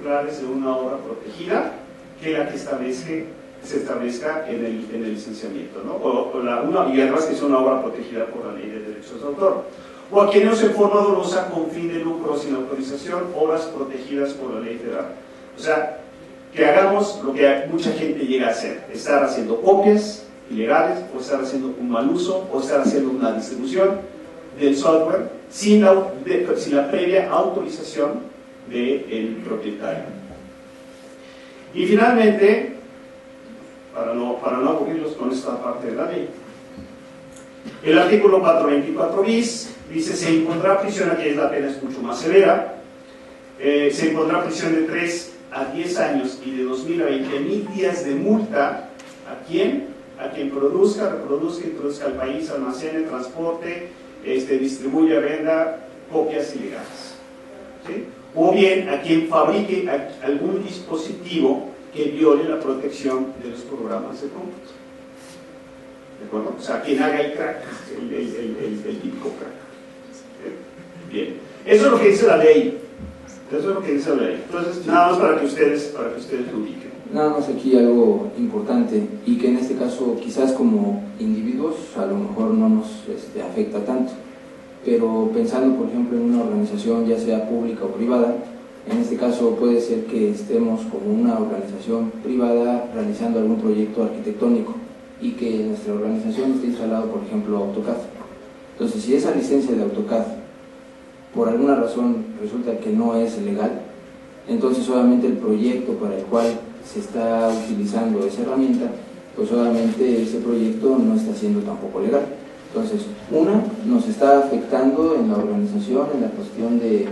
particulares de una obra protegida que la que se establezca en el licenciamiento, ¿no? Y además que es una obra protegida por la ley de derechos de autor. O adquirimos en forma dolosa con fin de lucro sin autorización obras protegidas por la ley federal. O sea, que hagamos lo que mucha gente llega a hacer, estar haciendo copias ilegales, o estar haciendo un mal uso, o estar haciendo una distribución del software sin la previa autorización del propietario. Y finalmente, para no aburrirlos con esta parte de la ley, el artículo 424 bis dice: se impondrá prisión, aquí la pena es mucho más severa, se impondrá prisión de 3 a 10 años y de 2.000 a 20.000 días de multa a quien produzca, reproduzca, introduzca al país, almacene, transporte, distribuya, venda copias ilegales, ¿sí? O bien a quien fabrique algún dispositivo que viole la protección de los programas de cómputo. ¿De acuerdo? O sea, quien haga el crack, el típico crack. Bien, eso es lo que dice la ley. Eso es lo que dice la ley. Entonces, nada más para que ustedes lo ubiquen. Nada más aquí algo importante, y que en este caso quizás como individuos a lo mejor no nos afecta tanto, pero pensando por ejemplo en una organización ya sea pública o privada, en este caso puede ser que estemos como una organización privada realizando algún proyecto arquitectónico y que en nuestra organización esté instalado por ejemplo AutoCAD. Entonces, si esa licencia de AutoCAD por alguna razón resulta que no es legal, entonces obviamente el proyecto para el cual se está utilizando esa herramienta, pues obviamente ese proyecto no está siendo tampoco legal. Entonces, nos está afectando en la organización, en la cuestión de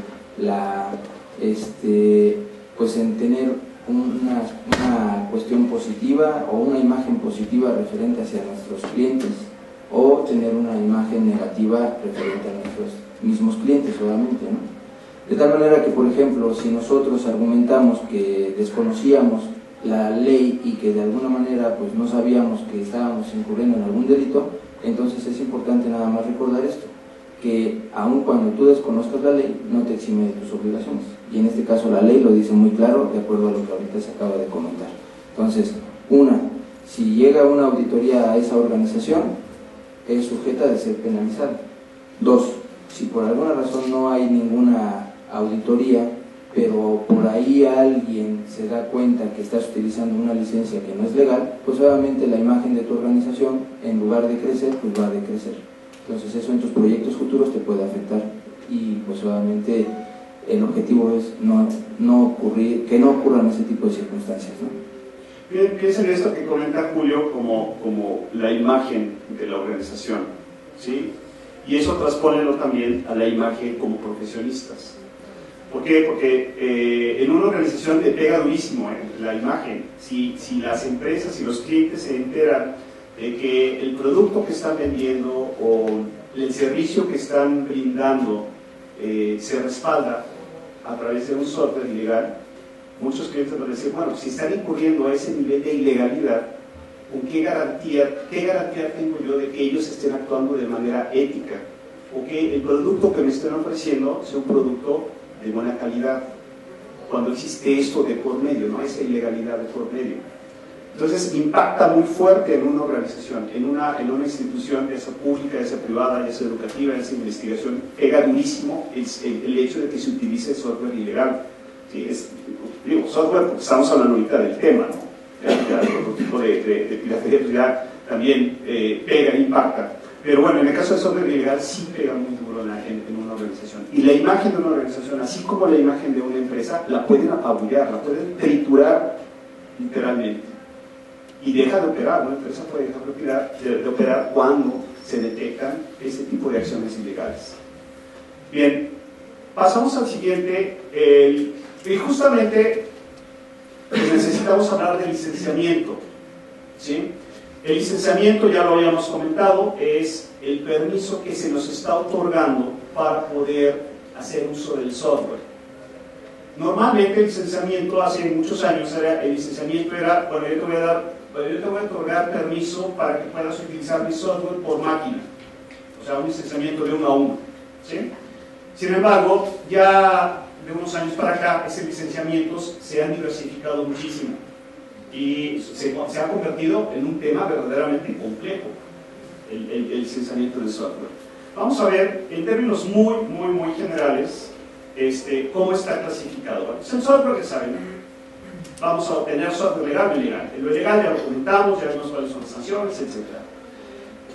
pues en tener una cuestión positiva o una imagen positiva referente hacia nuestros clientes, o tener una imagen negativa referente a nuestros mismos clientes, obviamente, ¿no? De tal manera que, por ejemplo, si nosotros argumentamos que desconocíamos la ley y que de alguna manera pues no sabíamos que estábamos incurriendo en algún delito, entonces es importante nada más recordar esto, que aun cuando tú desconozcas la ley, no te exime de tus obligaciones, y en este caso la ley lo dice muy claro, de acuerdo a lo que ahorita se acaba de comentar. Entonces, si llega una auditoría a esa organización, es sujeta de ser penalizada. 2, si por alguna razón no hay ninguna auditoría, pero por ahí alguien se da cuenta que estás utilizando una licencia que no es legal, pues obviamente la imagen de tu organización, en lugar de crecer, pues va a decrecer. Entonces eso en tus proyectos futuros te puede afectar, y pues obviamente el objetivo es que no ocurran ese tipo de circunstancias, ¿no? Piensen esto que comenta Julio como la imagen de la organización, ¿sí? Y eso transpónelo también a la imagen como profesionistas. ¿Por qué? Porque en una organización le pega durísimo la imagen. Si las empresas y los clientes se enteran de que el producto que están vendiendo o el servicio que están brindando se respalda a través de un software ilegal, muchos clientes van a decir, bueno, si están incurriendo a ese nivel de ilegalidad, ¿con qué garantía tengo yo de que ellos estén actuando de manera ética? O que el producto que me estén ofreciendo sea un producto de buena calidad, cuando existe esto de por medio, ¿no? Esa ilegalidad de por medio. Entonces impacta muy fuerte en una organización, en una institución, ya sea pública, ya sea privada, ya sea educativa, ya sea investigación, pega durísimo el hecho de que se utilice software ilegal. ¿Sí? Software porque estamos hablando ahorita del tema, ¿no? Ya otro tipo de piratería pues ya también pega, impacta. Pero bueno, en el caso del software ilegal sí pega muy duro en una organización. Y la imagen de una organización, así como la imagen de una empresa, la pueden apabullar, la pueden triturar literalmente. Y deja de operar, una empresa puede dejar de operar cuando se detectan ese tipo de acciones ilegales. Bien, pasamos al siguiente. Y justamente pues necesitamos hablar del licenciamiento, ¿sí? El licenciamiento, ya lo habíamos comentado, es el permiso que se nos está otorgando para poder hacer uso del software. Normalmente el licenciamiento, hace muchos años, bueno, yo te voy a otorgar permiso para que puedas utilizar mi software por máquina, o sea, un licenciamiento de 1 a 1, ¿sí? Sin embargo, ya de unos años para acá, esos licenciamientos se han diversificado muchísimo y se ha convertido en un tema verdaderamente complejo, el licenciamiento de software. Vamos a ver, en términos muy generales, cómo está clasificado. Es el software que saben. Vamos a obtener software legal o ilegal. Lo legal ya lo comentamos, ya vimos cuáles son las sanciones, etc.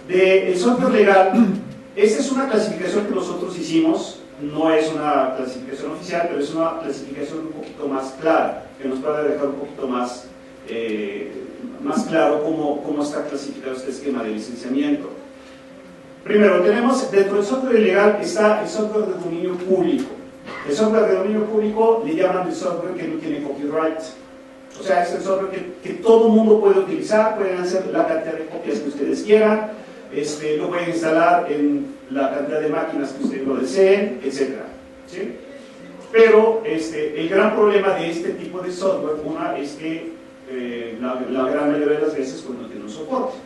El software legal, esta es una clasificación que nosotros hicimos, no es una clasificación oficial, pero es una clasificación un poquito más clara, que nos puede dejar un poquito más claro cómo está clasificado este esquema de licenciamiento. Primero, tenemos dentro del software ilegal está el software de dominio público. El software de dominio público le llaman el software que no tiene copyright. O sea, es el software que todo el mundo puede utilizar, pueden hacer la cantidad de copias que ustedes quieran, lo pueden instalar en la cantidad de máquinas que ustedes lo deseen, etc. ¿Sí? Pero el gran problema de este tipo de software, una, es que la gran mayoría de las veces pues, no tiene un soporte.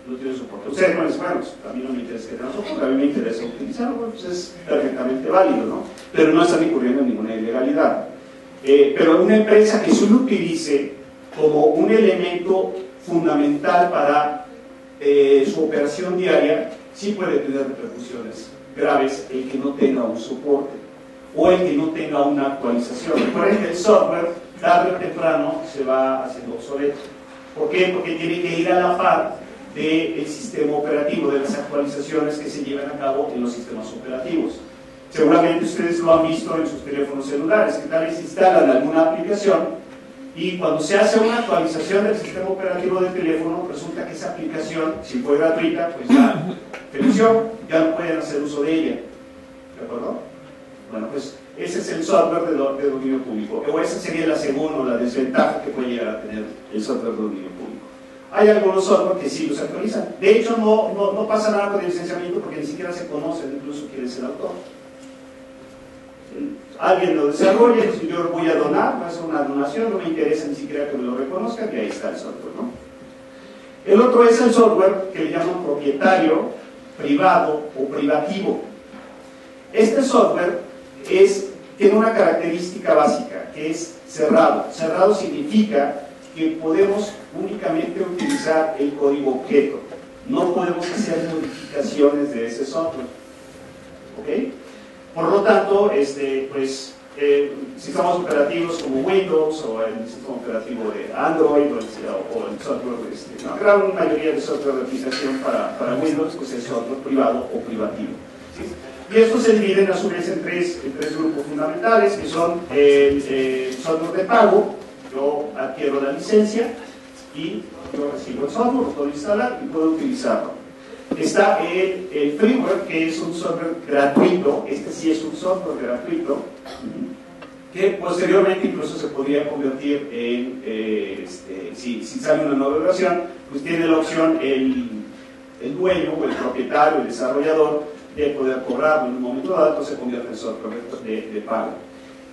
No tiene soporte. Ustedes no les bueno, a mí no me interesa que tengan soporte, a mí me interesa utilizarlo, pues es perfectamente válido, ¿no? Pero no están incurriendo en ninguna ilegalidad. Pero una empresa que solo utilice como un elemento fundamental para su operación diaria, sí puede tener repercusiones graves el que no tenga un soporte o el que no tenga una actualización. Recuerden que el software, tarde o temprano, se va haciendo obsoleto. ¿Por qué? Porque tiene que ir a la par del sistema operativo, de las actualizaciones que se llevan a cabo en los sistemas operativos. Seguramente ustedes lo han visto en sus teléfonos celulares, que tal vez instalan alguna aplicación y cuando se hace una actualización del sistema operativo del teléfono, resulta que esa aplicación, si fue gratuita, pues ya venció, ya no pueden hacer uso de ella. ¿De acuerdo? Bueno, pues ese es el software de dominio público, o esa sería la segunda o la desventaja que puede llegar a tener el software de dominio público. Hay algunos software que sí los actualizan. De hecho, no pasa nada con el licenciamiento porque ni siquiera se conocen incluso quién es el autor. Alguien lo desarrolla, yo lo voy a donar, va a ser una donación, no me interesa ni siquiera que me lo reconozcan, y ahí está el software, ¿no? El otro es el software que le llaman propietario, privado o privativo. Este software tiene una característica básica, que es cerrado. Cerrado significa que podemos únicamente utilizar el código objeto. No podemos hacer modificaciones de ese software. ¿Ok? Por lo tanto, sistemas operativos como Windows o el sistema operativo de Android o el software, la gran mayoría de software de aplicación para Windows, pues es software privado o privativo. ¿Sí? Y estos se dividen a su vez en tres grupos fundamentales, que son el software de pago. Yo adquiero la licencia y yo recibo el software, lo puedo instalar y puedo utilizarlo. Está el freeware, que es un software gratuito. Este sí es un software gratuito, que posteriormente incluso se podría convertir en, si sale una nueva versión, pues tiene la opción el dueño o el propietario, el desarrollador, de poder cobrarlo en un momento dado, se convierte en software de pago.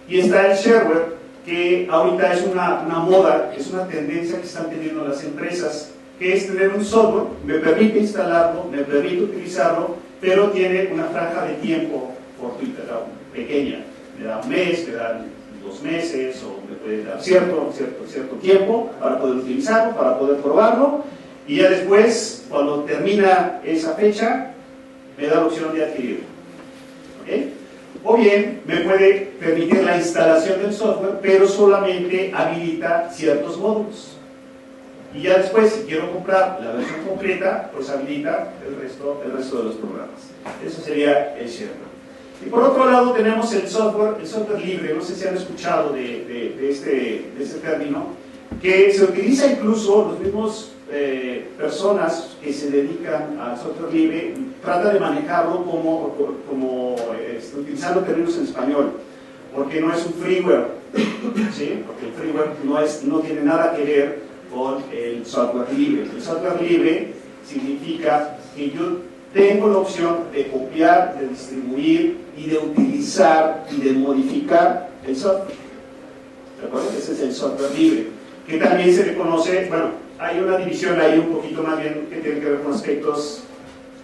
Y está el shareware, que ahorita es una moda, es una tendencia que están teniendo las empresas, que es tener un software, me permite instalarlo, me permite utilizarlo, pero tiene una franja de tiempo fortuita, pequeña. Me da un mes, me da 2 meses, o me puede dar cierto tiempo para poder utilizarlo, para poder probarlo, y ya después, cuando termina esa fecha, me da la opción de adquirirlo. ¿Okay? O bien, me puede permitir la instalación del software, pero solamente habilita ciertos módulos. Y ya después, si quiero comprar la versión completa, pues habilita el resto de los programas. Eso sería el shareware. Y por otro lado tenemos el software libre. No sé si han escuchado de este término, que se utiliza incluso los mismos personas que se dedican al software libre, tratan de manejarlo utilizando términos en español, porque no es un freeware, ¿sí? Porque el freeware no tiene nada que ver con el software libre. El software libre significa que yo tengo la opción de copiar, de distribuir y de utilizar y de modificar el software. ¿De acuerdo? Ese es el software libre, que también se le conoce, bueno, hay una división ahí un poquito más bien que tiene que ver con aspectos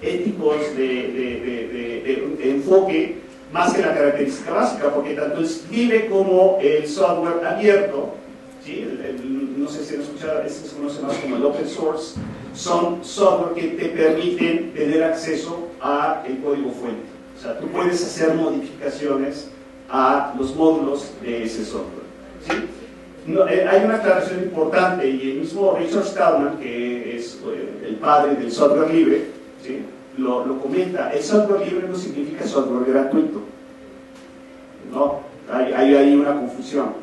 éticos de enfoque, más que la característica básica, porque tanto es libre como el software abierto, ¿sí? No sé si han escuchado, este se conoce más como el open source, son software que te permiten tener acceso al código fuente. O sea, tú puedes hacer modificaciones a los módulos de ese software, ¿sí? No, hay una aclaración importante, y el mismo Richard Stallman, que es el padre del software libre, ¿sí? lo comenta. El software libre no significa software gratuito, ¿no? Hay una confusión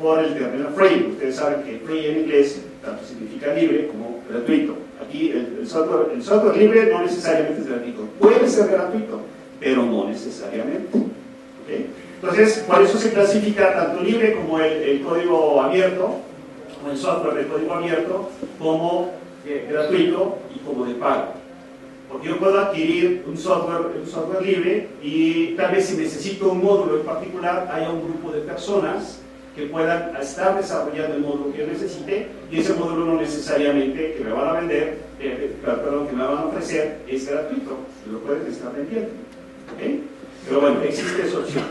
por el término free. Ustedes saben que free en inglés tanto significa libre como gratuito. Aquí el software libre no necesariamente es gratuito, puede ser gratuito, pero no necesariamente, ¿okay? Entonces, por eso se clasifica tanto libre como el código abierto, o el software de código abierto, como gratuito y como de pago. Porque yo puedo adquirir un software libre y tal vez si necesito un módulo en particular, haya un grupo de personas que puedan estar desarrollando el módulo que yo necesite, y ese módulo no necesariamente que me van a vender, que me van a ofrecer, es gratuito, lo pueden estar vendiendo, ¿okay? Pero bueno, existe esa opción.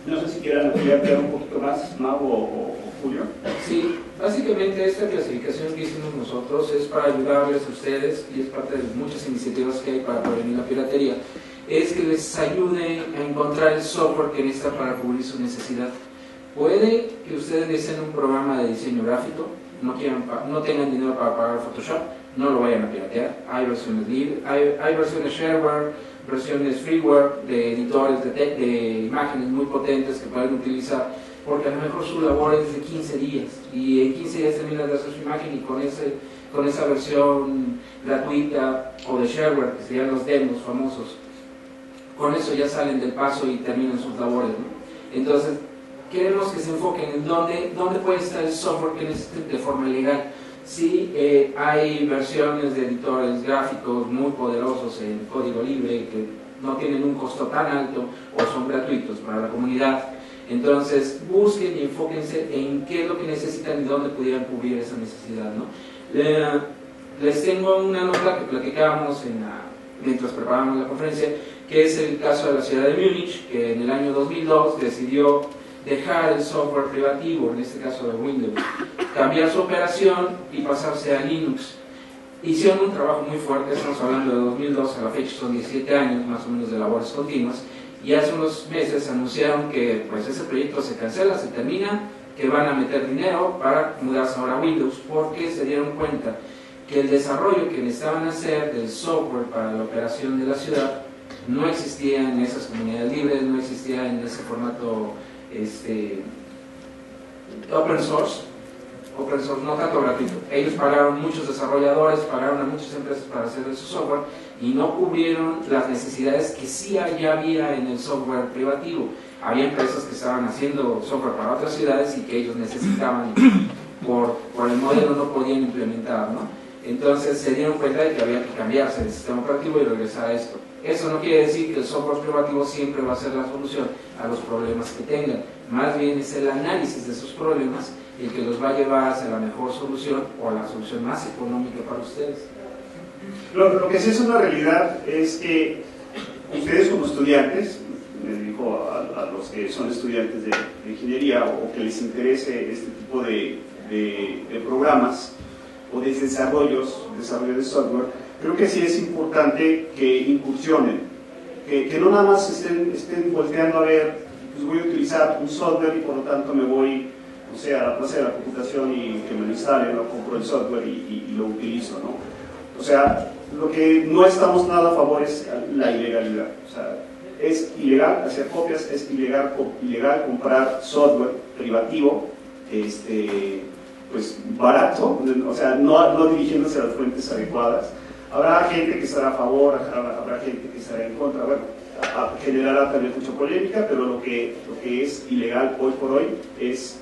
No sé si quieran ampliar un poquito más, Mau o Julio. Sí, básicamente esta clasificación que hicimos nosotros es para ayudarles a ustedes, y es parte de muchas iniciativas que hay para prevenir la piratería, es que les ayude a encontrar el software que necesitan para cubrir su necesidad. Puede que ustedes deseen un programa de diseño gráfico, no tengan dinero para pagar Photoshop, no lo vayan a piratear. Hay versiones libres, hay versiones shareware, versiones freeware de editores de imágenes muy potentes que pueden utilizar, porque a lo mejor su labor es de 15 días y en 15 días terminan de hacer su imagen, y con esa versión gratuita o de shareware, que serían los demos famosos, con eso ya salen del paso y terminan sus labores, ¿no? Entonces queremos que se enfoquen en dónde puede estar el software que necesiten de forma legal. Sí, hay versiones de editores gráficos muy poderosos en código libre que no tienen un costo tan alto o son gratuitos para la comunidad. Entonces busquen y enfóquense en qué es lo que necesitan y dónde pudieran cubrir esa necesidad, ¿no? Les tengo una nota que platicábamos mientras preparábamos la conferencia, que es el caso de la ciudad de Múnich, que en el año 2002 decidió dejar el software privativo, en este caso de Windows, cambiar su operación y pasarse a Linux. Hicieron un trabajo muy fuerte, estamos hablando de 2002 a la fecha, son 17 años más o menos de labores continuas, y hace unos meses anunciaron que pues ese proyecto se cancela, se termina, que van a meter dinero para mudarse ahora a Windows, porque se dieron cuenta que el desarrollo que necesitaban hacer del software para la operación de la ciudad no existía en esas comunidades libres, no existía en ese formato open source, no tanto gratuito. Ellos pagaron, muchos desarrolladores pagaron a muchas empresas para hacer su software y no cubrieron las necesidades que sí ya había en el software privativo. Había empresas que estaban haciendo software para otras ciudades y que ellos necesitaban y por el modelo no podían implementar, ¿no? Entonces se dieron cuenta de que había que cambiarse del sistema operativo y regresar a esto. Eso no quiere decir que el software privativo siempre va a ser la solución a los problemas que tengan. Más bien es el análisis de esos problemas el que los va a llevar hacia la mejor solución o la solución más económica para ustedes. Lo que sí es una realidad es que ustedes como estudiantes, me dijo a los que son estudiantes de ingeniería o que les interese este tipo de programas o de desarrollo de software, creo que sí es importante que incursionen, que no nada más estén volteando a ver, pues voy a utilizar un software y por lo tanto me voy, o sea, a la plaza de la computación y que me lo instalen, o compro el software y lo utilizo, ¿no? O sea, lo que no estamos nada a favor es la ilegalidad. O sea, es ilegal hacer copias, es ilegal comprar software privativo, pues barato, o sea, no dirigiéndose a las fuentes adecuadas. Habrá gente que estará a favor, habrá gente que estará en contra. Bueno, generará también mucha polémica, pero lo que es ilegal hoy por hoy es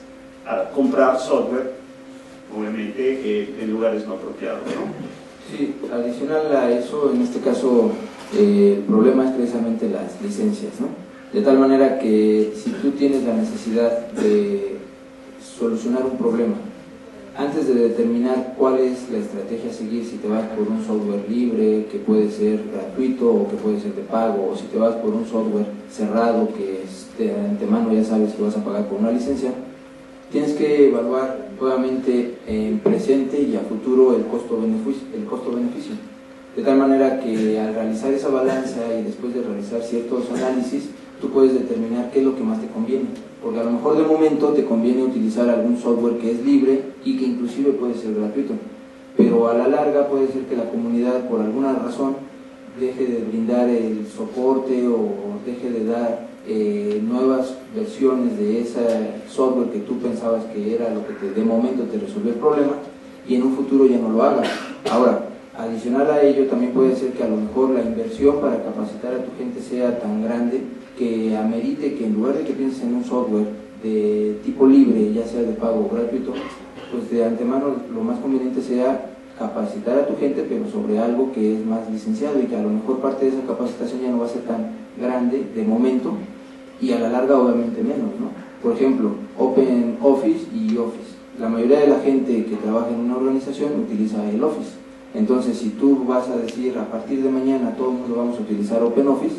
comprar software, obviamente, en lugares no apropiados, ¿no? Sí, adicional a eso, en este caso, el problema es precisamente las licencias, ¿no? De tal manera que si tú tienes la necesidad de solucionar un problema antes de determinar cuál es la estrategia a seguir, si te vas por un software libre, que puede ser gratuito o que puede ser de pago, o si te vas por un software cerrado, que de antemano ya sabes que vas a pagar por una licencia, tienes que evaluar nuevamente en presente y a futuro el costo-beneficio. De tal manera que al realizar esa balanza y después de realizar ciertos análisis, tú puedes determinar qué es lo que más te conviene. Porque a lo mejor de momento te conviene utilizar algún software que es libre y que inclusive puede ser gratuito, pero a la larga puede ser que la comunidad por alguna razón deje de brindar el soporte o deje de dar nuevas versiones de ese software que tú pensabas que era lo que de momento te resolvió el problema, y en un futuro ya no lo haga. Ahora, adicional a ello, también puede ser que a lo mejor la inversión para capacitar a tu gente sea tan grande que amerite que en lugar de que pienses en un software de tipo libre, ya sea de pago o gratuito, pues de antemano lo más conveniente sea capacitar a tu gente, pero sobre algo que es más licenciado, y que a lo mejor parte de esa capacitación ya no va a ser tan grande de momento, y a la larga obviamente menos, ¿no? Por ejemplo, Open Office y Office. La mayoría de la gente que trabaja en una organización utiliza el Office. Entonces, si tú vas a decir a partir de mañana todo el mundo vamos a utilizar Open Office,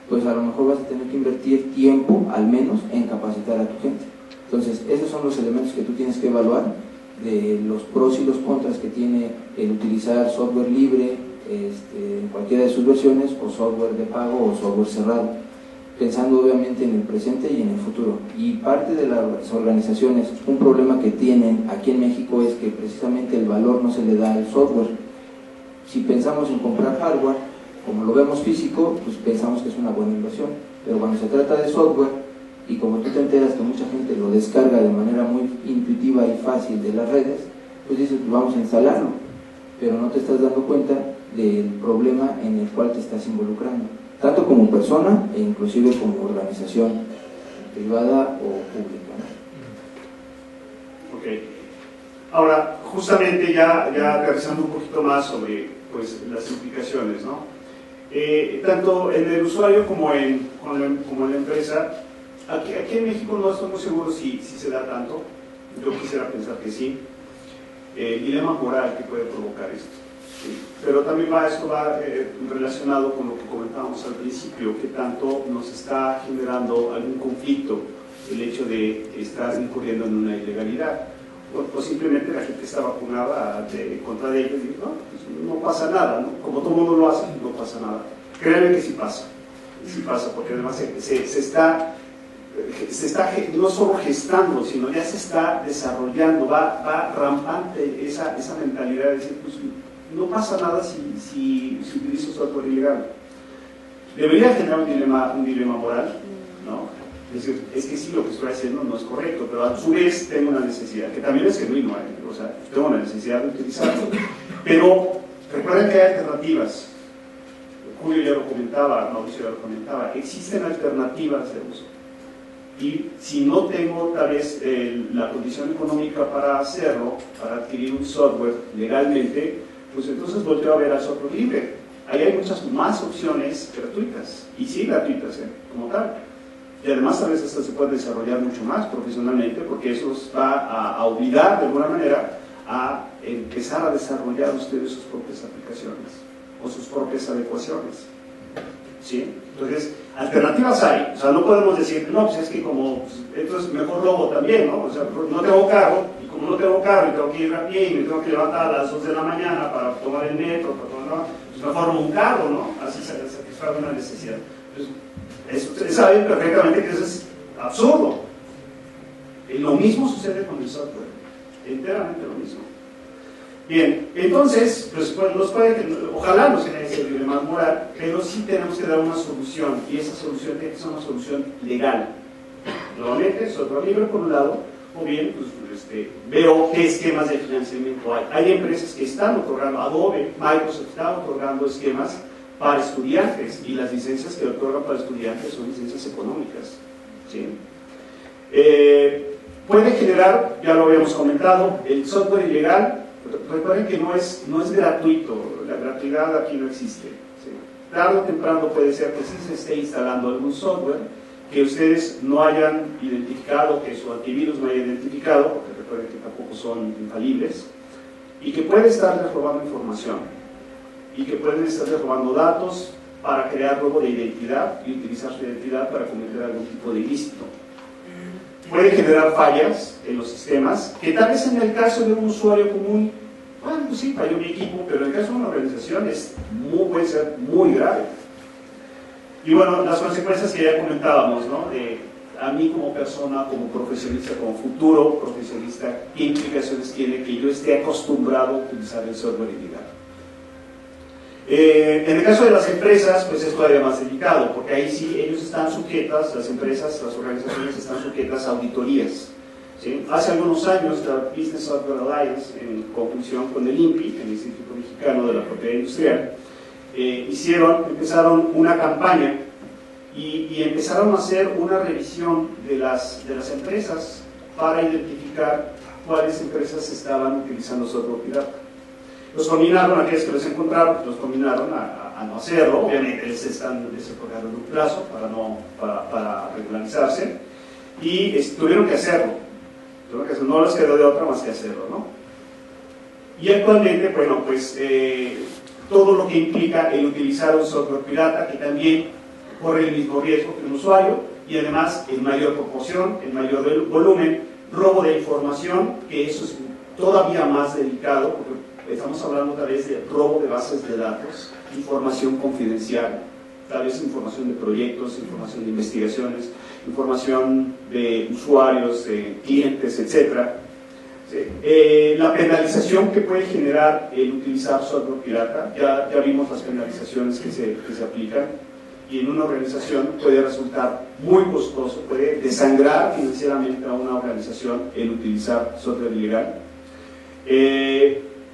pues a lo mejor vas a tener que invertir tiempo, al menos, en capacitar a tu gente. Entonces, esos son los elementos que tú tienes que evaluar, de los pros y los contras que tiene el utilizar software libre en cualquiera de sus versiones, o software de pago o software cerrado, pensando obviamente en el presente y en el futuro. Y parte de las organizaciones, un problema que tienen aquí en México es que precisamente el valor no se le da al software. Si pensamos en comprar hardware, como lo vemos físico, pues pensamos que es una buena inversión, pero cuando se trata de software, y como tú te enteras que mucha gente lo descarga de manera muy intuitiva y fácil de las redes, pues dices, pues vamos a instalarlo, pero no te estás dando cuenta del problema en el cual te estás involucrando, tanto como persona e inclusive como organización privada o pública, ¿no? Ok. Ahora, justamente ya aterrizando un poquito más sobre pues, las implicaciones, ¿no? Tanto en el usuario como en la empresa, aquí en México no estoy muy seguro si se da tanto. Yo quisiera pensar que sí. El dilema moral que puede provocar esto, ¿sí? Pero también esto va relacionado con lo que comentábamos al principio, que tanto nos está generando algún conflicto el hecho de estar incurriendo en una ilegalidad, o simplemente la gente está vacunada contra ellos y no pasa nada, ¿no? Como todo el mundo lo hace, no pasa nada. Créanme que sí pasa, porque además se está no solo gestando, sino ya se está desarrollando, va rampante esa mentalidad de decir, pues no pasa nada si utilizo software ilegal. Debería generar un dilema moral, ¿no? Es decir, es que sí, lo que estoy haciendo no es correcto, pero a su vez tengo una necesidad, que también es genuino, o sea, tengo una necesidad de utilizarlo, pero recuerden que hay alternativas. Julio ya lo comentaba, Mauricio ya lo comentaba, existen alternativas de uso. Y si no tengo tal vez la condición económica para hacerlo, para adquirir un software legalmente, pues entonces volteo a ver al software libre. Ahí hay muchas más opciones gratuitas, y sí gratuitas, como tal. Y además tal vez hasta se puede desarrollar mucho más profesionalmente, porque eso os va a obligar de alguna manera a empezar a desarrollar ustedes sus propias aplicaciones o sus propias adecuaciones, ¿sí? Entonces, alternativas hay. O sea, no podemos decir, no, pues es que como, pues, entonces mejor robo también, ¿no? O sea, no tengo carro, y como no tengo carro y tengo que ir a pie y me tengo que levantar a las 2 de la mañana para tomar el metro, pues mejor robo un carro, ¿no? Así se satisface una necesidad. Entonces, ustedes saben perfectamente que eso es absurdo. Lo mismo sucede con el software, enteramente lo mismo. Bien, entonces, pues ojalá no se ese dilema moral, pero sí tenemos que dar una solución, y esa solución tiene que ser una solución legal. Nuevamente, software libre por un lado, o bien, pues, veo qué esquemas de financiamiento hay. Hay empresas que están otorgando, Adobe, Microsoft está otorgando esquemas para estudiantes, y las licencias que otorgan para estudiantes son licencias económicas, ¿sí? Puede generar, ya lo habíamos comentado, el software ilegal. Recuerden que no es gratuito, la gratuidad aquí no existe, ¿sí? Tarde o temprano puede ser que sí se esté instalando algún software que ustedes no hayan identificado, que su antivirus no haya identificado, porque recuerden que tampoco son infalibles, y que puede estarles robando información, y que pueden estarles robando datos para crear robo de identidad y utilizar su identidad para cometer algún tipo de ilícito. Puede generar fallas en los sistemas, que tal vez en el caso de un usuario común, bueno, pues sí, falló mi equipo, pero en el caso de una organización puede ser muy grave. Y bueno, las consecuencias que ya comentábamos, ¿no? A mí como persona, como profesionista, como futuro profesionista, ¿qué implicaciones tiene que yo esté acostumbrado a utilizar el software ilegal? En el caso de las empresas, pues es todavía más delicado, porque ahí sí ellos están sujetas, las empresas, las organizaciones están sujetas a auditorías. ¿Sí? Hace algunos años, la Business Software Alliance, en conjunción con el INPI, el Instituto Mexicano de la Propiedad Industrial, empezaron una campaña y empezaron a hacer una revisión de las empresas para identificar cuáles empresas estaban utilizando software pirata. Los combinaron, aquellos que los encontraron, los combinaron a no hacerlo. Obviamente les otorgaron un plazo para regularizarse y tuvieron que hacerlo. No les quedó de otra más que hacerlo, ¿no? Y actualmente, bueno, pues todo lo que implica el utilizar un software pirata, que también corre el mismo riesgo que un usuario, y además en mayor proporción, en mayor volumen, robo de información, que eso es todavía más delicado, porque estamos hablando tal vez de robo de bases de datos, información confidencial, tal vez información de proyectos, información de investigaciones, información de usuarios, de clientes, etc. ¿Sí? La penalización que puede generar el utilizar software pirata, ya vimos las penalizaciones que se aplican, y en una organización puede resultar muy costoso, puede desangrar financieramente a una organización el utilizar software ilegal.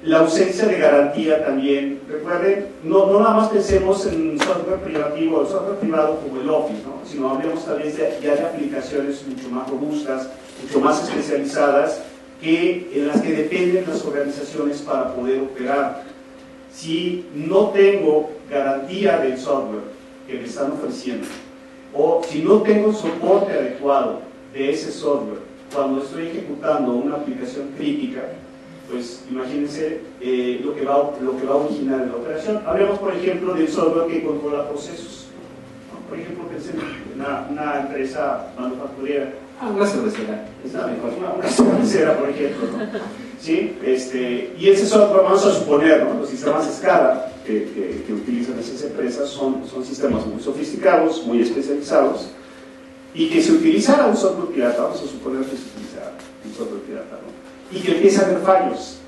La ausencia de garantía también, recuerden, no nada más pensemos en software privativo o software privado como el Office, ¿no? Sino hablemos tal vez ya de aplicaciones mucho más robustas, mucho más especializadas, en las que dependen las organizaciones para poder operar. Si no tengo garantía del software que me están ofreciendo, o si no tengo soporte adecuado de ese software cuando estoy ejecutando una aplicación crítica, pues imagínense lo que va a originar en la operación. Hablemos, por ejemplo, del software que controla procesos, ¿no? Por ejemplo, pensé en una empresa manufacturera. Una cervecera. Una cervecera, por ejemplo, ¿no? ¿Sí? Y ese software, vamos a suponer, ¿no? Los sistemas SCADA que utilizan esas empresas son sistemas muy sofisticados, muy especializados, y que se utilizara un software pirata, vamos a suponer que se utilizara un software pirata, ¿no? Y que empieza a haber fallos.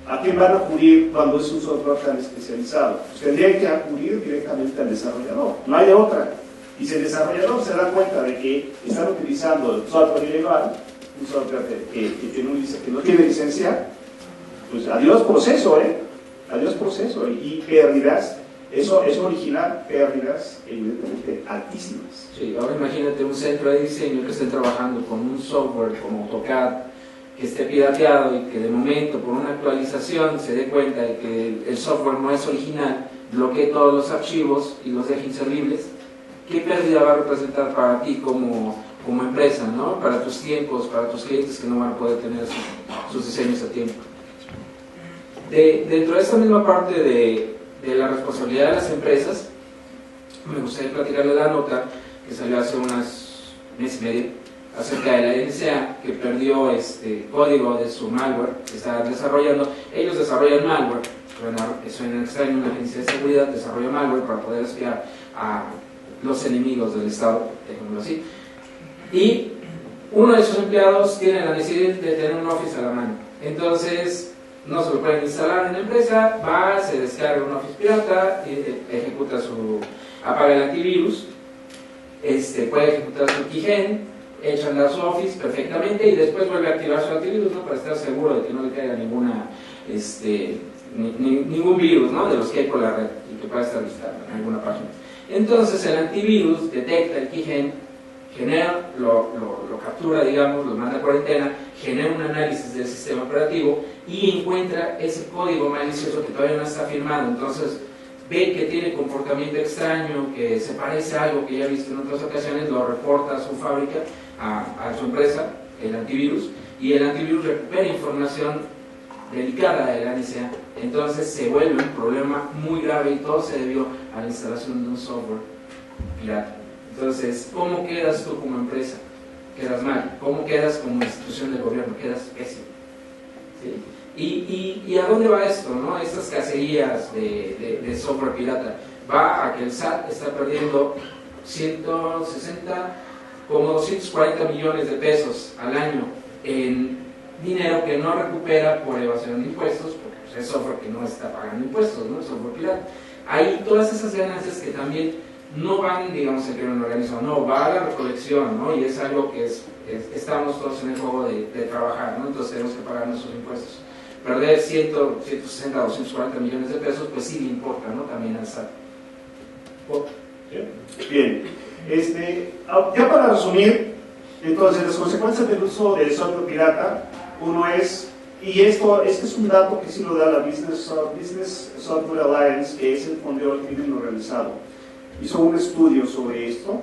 ¿A quién van a acudir cuando es un software tan especializado? Pues tendrían que acudir directamente al desarrollador, no hay de otra. Y si el desarrollador se da cuenta de que están utilizando el software ilegal, un software que no tiene licencia, pues adiós proceso, adiós proceso, y pérdidas. Eso origina pérdidas evidentemente altísimas. Sí, ahora imagínate un centro de diseño que esté trabajando con un software como AutoCAD, que esté pirateado y que de momento por una actualización se dé cuenta de que el software no es original, bloquee todos los archivos y los deje inservibles. ¿Qué pérdida va a representar para ti como empresa, ¿no? Para tus tiempos, para tus clientes que no van a poder tener sus diseños a tiempo? Dentro de esta misma parte de la responsabilidad de las empresas, me gustaría platicarle la nota que salió hace unos meses y medio acerca de la NSA, que perdió código de su malware que estaba desarrollando. Ellos desarrollan malware, suena extraño, una agencia de seguridad desarrolla malware para poder espiar a los enemigos del Estado, dejémoslo así, y uno de sus empleados tiene la necesidad de tener un Office a la mano. Entonces no se lo pueden instalar en la empresa, va, se descarga un Office pirata, ejecuta apaga el antivirus, puede ejecutar su keygen, echa a andar su Office perfectamente y después vuelve a activar su antivirus, ¿no? Para estar seguro de que no le caiga ningún virus, ¿no? De los que hay por la red y que pueda estar listado en alguna página. Entonces el antivirus detecta el keygen, genera, lo captura, digamos, lo manda a cuarentena, genera un análisis del sistema operativo y encuentra ese código malicioso que todavía no está firmado. Entonces ve que tiene comportamiento extraño, que se parece a algo que ya ha visto en otras ocasiones, lo reporta a su fábrica, a su empresa, el antivirus, y el antivirus recupera información delicada de la NSA. Entonces se vuelve un problema muy grave y todo se debió a la instalación de un software pirata. Entonces, ¿cómo quedas tú como empresa? Quedas mal. ¿Cómo quedas como institución del gobierno? Quedas pésimo. ¿Sí? ¿Y a dónde va esto, no? Estas cacerías de software pirata. Va a que el SAT está perdiendo 160, como 240 millones de pesos al año en dinero que no recupera por evasión de impuestos, porque pues, es software que no está pagando impuestos, ¿no? Es software pirata. Hay todas esas ganancias que también no van, digamos, al crimen organizado, no, va a la recolección, ¿no? Y es algo que estamos todos en el juego de trabajar, ¿no? Entonces tenemos que pagar nuestros impuestos. Perder 160 o 240 millones de pesos, pues sí le importa, ¿no? También al SAT. Bien. Ya para resumir, entonces, las consecuencias del uso del software pirata, uno es, y este es un dato que sí lo da la Business Software Alliance, que es el Fondo del Crimen Organizado. Hizo un estudio sobre esto,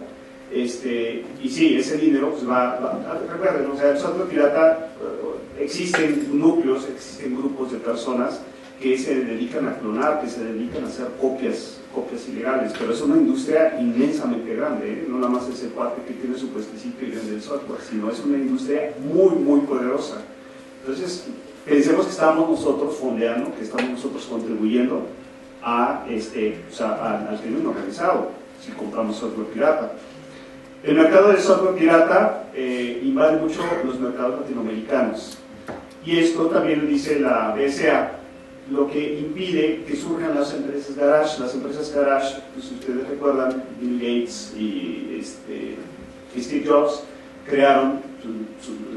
y sí, ese dinero pues recuerden, o sea, el software pirata, existen núcleos, existen grupos de personas que se dedican a clonar, que se dedican a hacer copias ilegales, pero es una industria inmensamente grande, ¿eh? No nada más es el cuate que tiene su puestecito y vende el software, sino es una industria muy, muy poderosa. Entonces, pensemos que estamos nosotros fondeando, que estamos nosotros contribuyendo al crimen organizado, si compramos software pirata. El mercado del software pirata invade mucho los mercados latinoamericanos, y esto también lo dice la BSA, lo que impide que surjan las empresas garage. Las empresas garage, pues, si ustedes recuerdan, Bill Gates y Steve Jobs crearon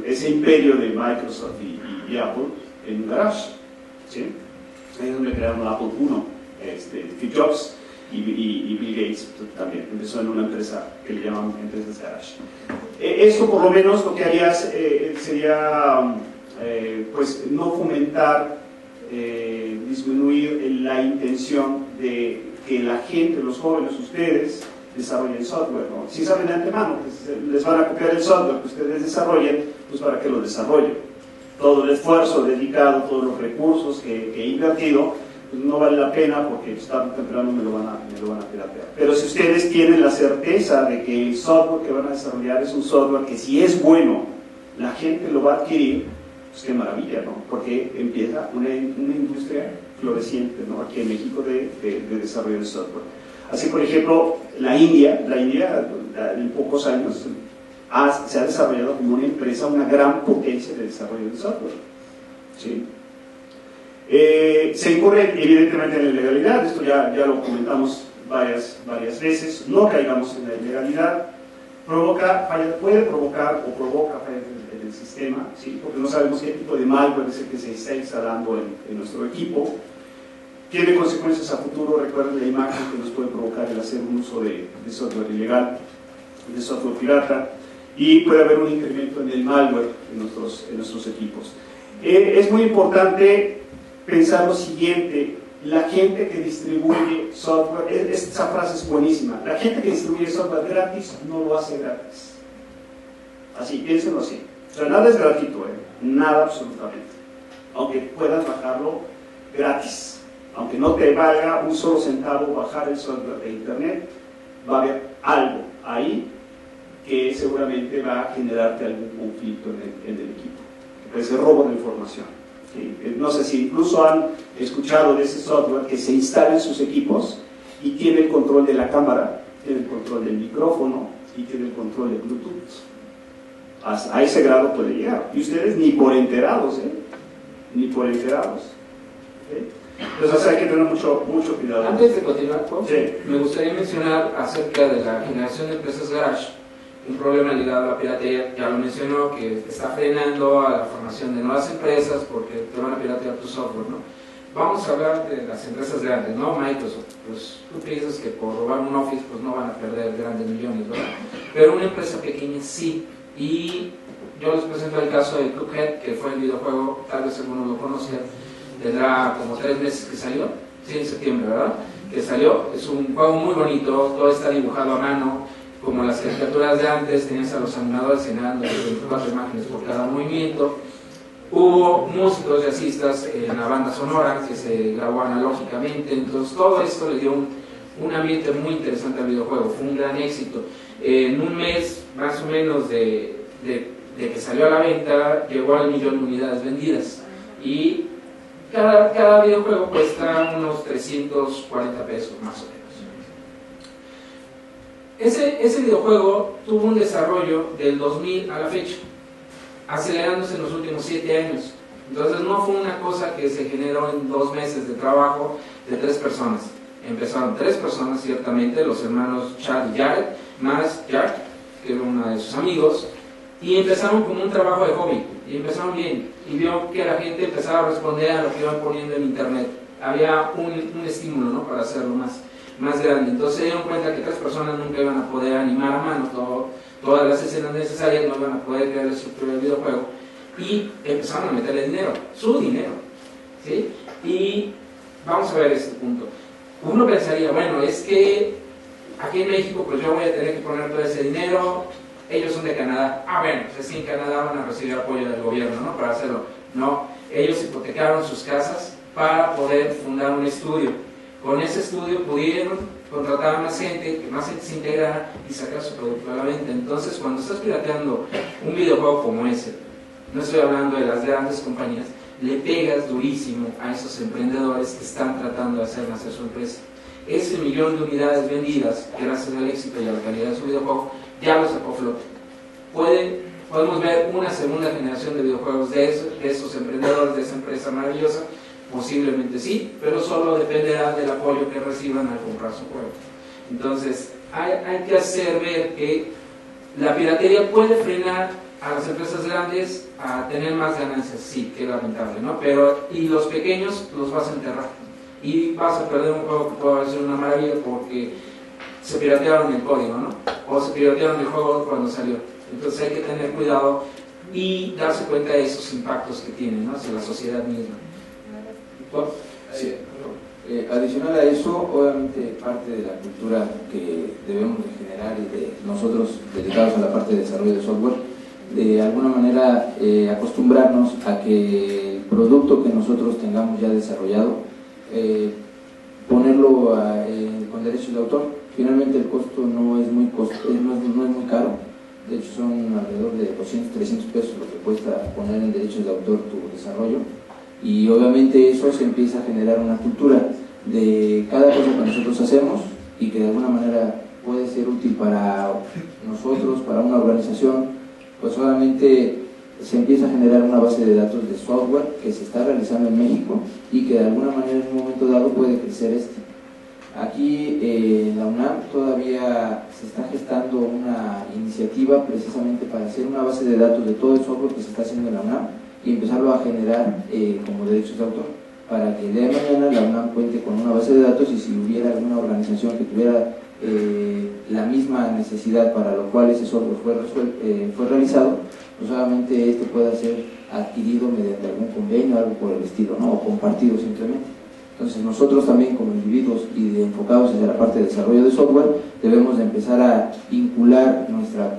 ese imperio de Microsoft y Apple en un garage, ¿sí? Ahí es donde crearon Apple I, Steve Jobs, y Bill Gates también empezó en una empresa que le llaman empresas garage. Esto por lo menos lo que haría sería pues no fomentar, disminuir la intención de que la gente, los jóvenes, ustedes desarrollen software, ¿no? Si saben de antemano que les van a copiar el software que ustedes desarrollen, pues para que lo desarrollen. Todo el esfuerzo dedicado, todos los recursos que he invertido, pues no vale la pena, porque tarde o temprano me lo van a piratear. Pero si ustedes tienen la certeza de que el software que van a desarrollar es un software que si es bueno, la gente lo va a adquirir, pues qué maravilla, ¿no? Porque empieza una industria floreciente, ¿no? Aquí en México de desarrollo de software. Así, por ejemplo, la India en pocos años se ha desarrollado como una empresa, una gran potencia de desarrollo de software, ¿sí? Se incurre evidentemente en la ilegalidad, esto ya lo comentamos varias veces. No caigamos en la ilegalidad. Puede provocar o provoca fallas en el sistema, ¿sí? Porque no sabemos qué tipo de malware es el que se está instalando en nuestro equipo. Tiene consecuencias a futuro. Recuerden la imagen que nos puede provocar el hacer un uso de software ilegal, de software pirata, y puede haber un incremento en el malware en nuestros equipos. Es muy importante pensar lo siguiente: la gente que distribuye software, esta frase es buenísima, la gente que distribuye software gratis no lo hace gratis. Así, piénsenlo así. O sea, nada es gratuito, nada absolutamente. Aunque puedas bajarlo gratis, aunque no te valga un solo centavo bajar el software de internet, va a haber algo ahí que seguramente va a generarte algún conflicto en el equipo. Puede ser robo de información. No sé si incluso han escuchado de ese software que se instala en sus equipos y tiene el control de la cámara, tiene el control del micrófono y tiene el control de Bluetooth. A ese grado puede llegar. Y ustedes ni por enterados, ni por enterados. Entonces hay que tener mucho cuidado. Antes de continuar, sí, me gustaría mencionar acerca de la generación de empresas garage. Un problema ligado a la piratería, ya lo mencionó, que está frenando a la formación de nuevas empresas porque te van a piratear tu software, ¿no? Vamos a hablar de las empresas grandes, ¿no? Microsoft, pues tú piensas que por robar un Office pues no van a perder grandes millones, ¿verdad? Pero una empresa pequeña sí. Y yo les presento el caso de Cuphead, que fue el videojuego, tal vez algunos lo conozcan, tendrá como 3 meses que salió, sí, en septiembre, ¿verdad? que salió. Es un juego muy bonito, todo está dibujado a mano, como las caricaturas de antes, tenías a los animadores generando 24 imágenes por cada movimiento. Hubo músicos jazzistas en la banda sonora que se grabó analógicamente, entonces todo esto le dio un ambiente muy interesante al videojuego, fue un gran éxito. En un mes más o menos de que salió a la venta, llegó al 1.000.000 de unidades vendidas, y cada videojuego cuesta unos 340 pesos más o menos. Ese videojuego tuvo un desarrollo del 2000 a la fecha, acelerándose en los últimos 7 años. Entonces no fue una cosa que se generó en 2 meses de trabajo de 3 personas. Empezaron 3 personas, ciertamente, los hermanos Chad y Jared, más Jack, que era uno de sus amigos, y empezaron como un trabajo de hobby, y empezaron bien, y vio que la gente empezaba a responder a lo que iban poniendo en internet. Había un estímulo, ¿no?, para hacerlo más grande. Entonces se dieron cuenta que 3 personas nunca iban a poder animar a mano todas las escenas necesarias, no iban a poder crear la estructura del videojuego, y empezaron a meterle dinero, su dinero, ¿sí? Y vamos a ver este punto. Uno pensaría, bueno, es que aquí en México pues yo voy a tener que poner todo ese dinero, ellos son de Canadá. Bueno, pues sí, en Canadá van a recibir apoyo del gobierno, ¿no?, para hacerlo. No, ellos hipotecaron sus casas para poder fundar un estudio. Con ese estudio pudieron contratar a más gente, que más gente se integrara y sacar su producto a la venta. Entonces, cuando estás pirateando un videojuego como ese, no estoy hablando de las grandes compañías, le pegas durísimo a esos emprendedores que están tratando de hacer nacer su empresa. Ese 1.000.000 de unidades vendidas, gracias al éxito y a la calidad de su videojuego, ya lo sacó a flote. Podemos ver una segunda generación de videojuegos de esos emprendedores, de esa empresa maravillosa. Posiblemente sí, pero solo dependerá del apoyo que reciban al comprar su juego. Entonces, hay que hacer ver que la piratería puede frenar a las empresas grandes a tener más ganancias, sí, que lamentable, ¿no? Pero, y los pequeños los vas a enterrar, y vas a perder un juego que puede ser una maravilla porque se piratearon el código, ¿no? O se piratearon el juego cuando salió. Entonces hay que tener cuidado y darse cuenta de esos impactos que tienen, ¿no?, hacia la sociedad misma. Sí. Adicional a eso, obviamente parte de la cultura que debemos de generar y de nosotros dedicados a la parte de desarrollo de software, de alguna manera acostumbrarnos a que el producto que nosotros tengamos ya desarrollado, ponerlo con derechos de autor. Finalmente el costo no es muy caro, de hecho son alrededor de 200, 300 pesos lo que cuesta poner en derechos de autor tu desarrollo. Y obviamente eso se empieza a generar una cultura de cada cosa que nosotros hacemos y que de alguna manera puede ser útil para nosotros, para una organización, pues obviamente se empieza a generar una base de datos de software que se está realizando en México y que de alguna manera en un momento dado puede crecer Aquí en la UNAM todavía se está gestando una iniciativa precisamente para hacer una base de datos de todo el software que se está haciendo en la UNAM y empezarlo a generar como derechos de autor, para que el día de mañana la UNAM cuente con una base de datos, y si hubiera alguna organización que tuviera la misma necesidad para lo cual ese software fue realizado, pues solamente este pueda ser adquirido mediante algún convenio o algo por el estilo, ¿no?, o compartido simplemente. Entonces nosotros también como individuos y enfocados hacia la parte de desarrollo de software debemos de empezar a vincular nuestro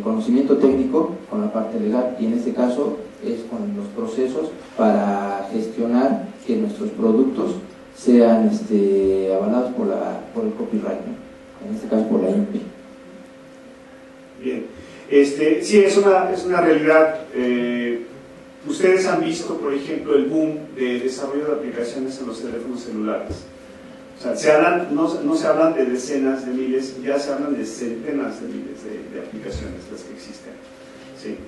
conocimiento técnico con la parte legal, y en este caso es con los procesos para gestionar que nuestros productos sean avalados por el copyright, ¿no?, en este caso por la INPE. Bien, sí, es una realidad. Ustedes han visto, por ejemplo, el boom de desarrollo de aplicaciones en los teléfonos celulares. O sea, no se hablan de decenas de miles, ya se hablan de centenas de miles de aplicaciones las que existen, ¿sí?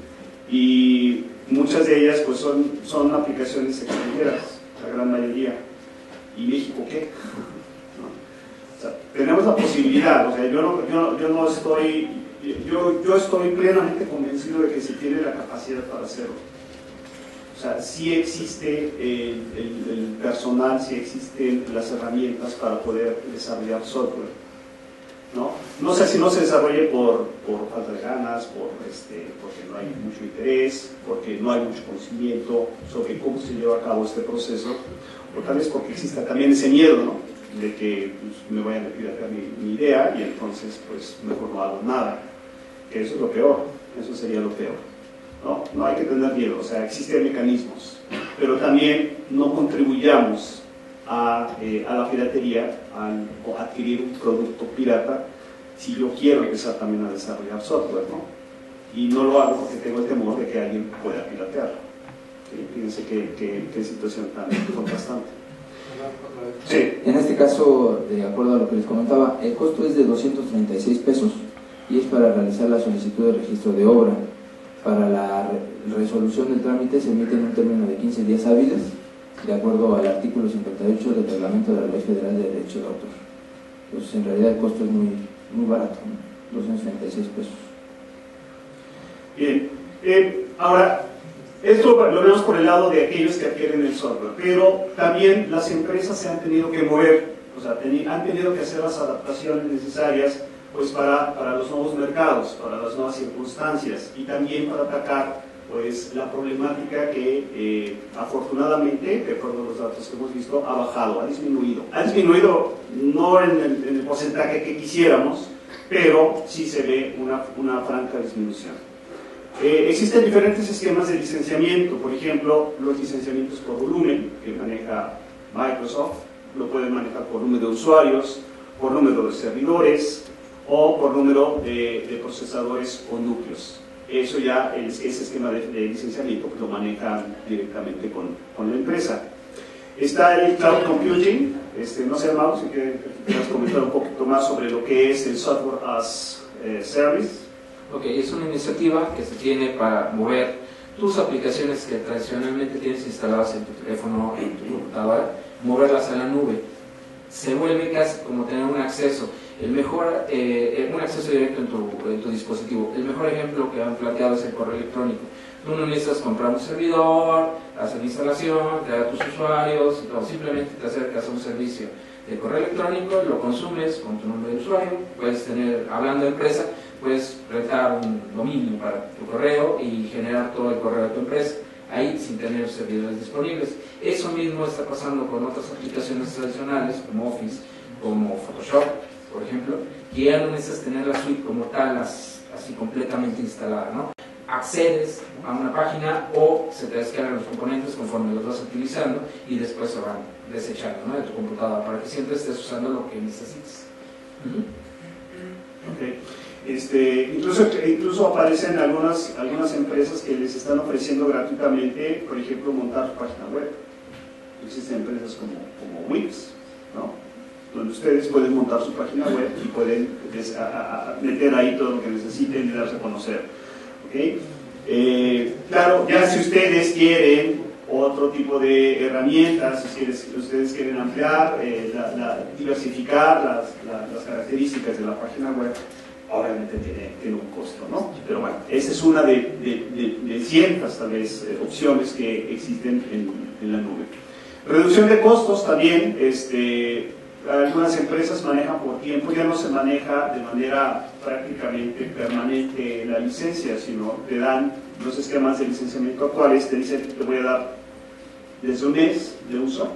Y muchas de ellas pues son aplicaciones extranjeras, la gran mayoría. ¿Y México qué? ¿No? O sea, tenemos la posibilidad, o sea, yo estoy plenamente convencido de que se tiene la capacidad para hacerlo. O sea, sí existe el personal, sí existen las herramientas para poder desarrollar software, ¿no? No sé si no se desarrolle por falta de ganas, porque no hay mucho interés, porque no hay mucho conocimiento sobre cómo se lleva a cabo este proceso, o tal vez porque exista también ese miedo, ¿no?, de que pues, me vayan a piratear mi idea y entonces pues mejor no hago nada, que eso es lo peor, eso sería lo peor. No hay que tener miedo, o sea, existen mecanismos, pero también no contribuyamos a la piratería al adquirir un producto pirata si yo quiero empezar también a desarrollar software, ¿no? Y no lo hago porque tengo el temor de que alguien pueda piratearlo. ¿Sí? Fíjense qué situación tan contrastante. Sí. En este caso, de acuerdo a lo que les comentaba, el costo es de 236 pesos y es para realizar la solicitud de registro de obra. Para la resolución del trámite se emite en un término de 15 días hábiles, de acuerdo al artículo 58 del reglamento de la Ley Federal de Derecho de Autor. Pues en realidad el costo es muy barato, ¿no? 236 pesos. Bien, ahora, esto lo vemos por el lado de aquellos que adquieren el software, pero también las empresas se han tenido que mover, o sea, han tenido que hacer las adaptaciones necesarias pues para los nuevos mercados, para las nuevas circunstancias y también para atacar pues la problemática que afortunadamente, de acuerdo a los datos que hemos visto, ha bajado, ha disminuido no en el porcentaje que quisiéramos, pero sí se ve una franca disminución. Existen diferentes esquemas de licenciamiento, por ejemplo, los licenciamientos por volumen que maneja Microsoft, lo pueden manejar por número de usuarios, por número de servidores o por número de procesadores o núcleos. Eso ya, ese esquema de licenciamiento pues lo manejan directamente con la empresa. Está el Cloud Computing, no sé, Mau, si quieres comentar un poquito más sobre lo que es el Software as Service. Ok, es una iniciativa que se tiene para mover tus aplicaciones que tradicionalmente tienes instaladas en tu teléfono, en tu computadora, moverlas a la nube. Se vuelve casi como tener un acceso, un acceso directo en tu dispositivo. El mejor ejemplo que han planteado es el correo electrónico. Tú no necesitas comprar un servidor, hacer la instalación, crear tus usuarios, y todo. Simplemente te acercas a un servicio de correo electrónico, lo consumes con tu nombre de usuario, puedes tener, hablando de empresa, puedes rentar un dominio para tu correo y generar todo el correo de tu empresa, ahí sin tener servidores disponibles. Eso mismo está pasando con otras aplicaciones tradicionales como Office, como Photoshop, por ejemplo, que ya no necesitas tener la suite como tal, así completamente instalada, ¿no? Accedes a una página o se te descargan los componentes conforme los vas utilizando y después se van desechando, ¿no?, de tu computadora para que siempre estés usando lo que necesites. Okay. Incluso aparecen algunas empresas que les están ofreciendo gratuitamente, por ejemplo, montar su página web. Existen empresas como Wix, ¿no?, donde ustedes pueden montar su página web y pueden meter ahí todo lo que necesiten y darse a conocer. ¿Okay? Claro, ya si ustedes quieren otro tipo de herramientas, si ustedes quieren ampliar, diversificar las características de la página web, obviamente tiene un costo, ¿no? Pero bueno, esa es una de cientos, tal vez, opciones que existen en la nube. Reducción de costos también, algunas empresas manejan por tiempo, ya no se maneja de manera prácticamente permanente la licencia, sino te dan los esquemas de licenciamiento actuales, te dicen que te voy a dar desde un mes de uso,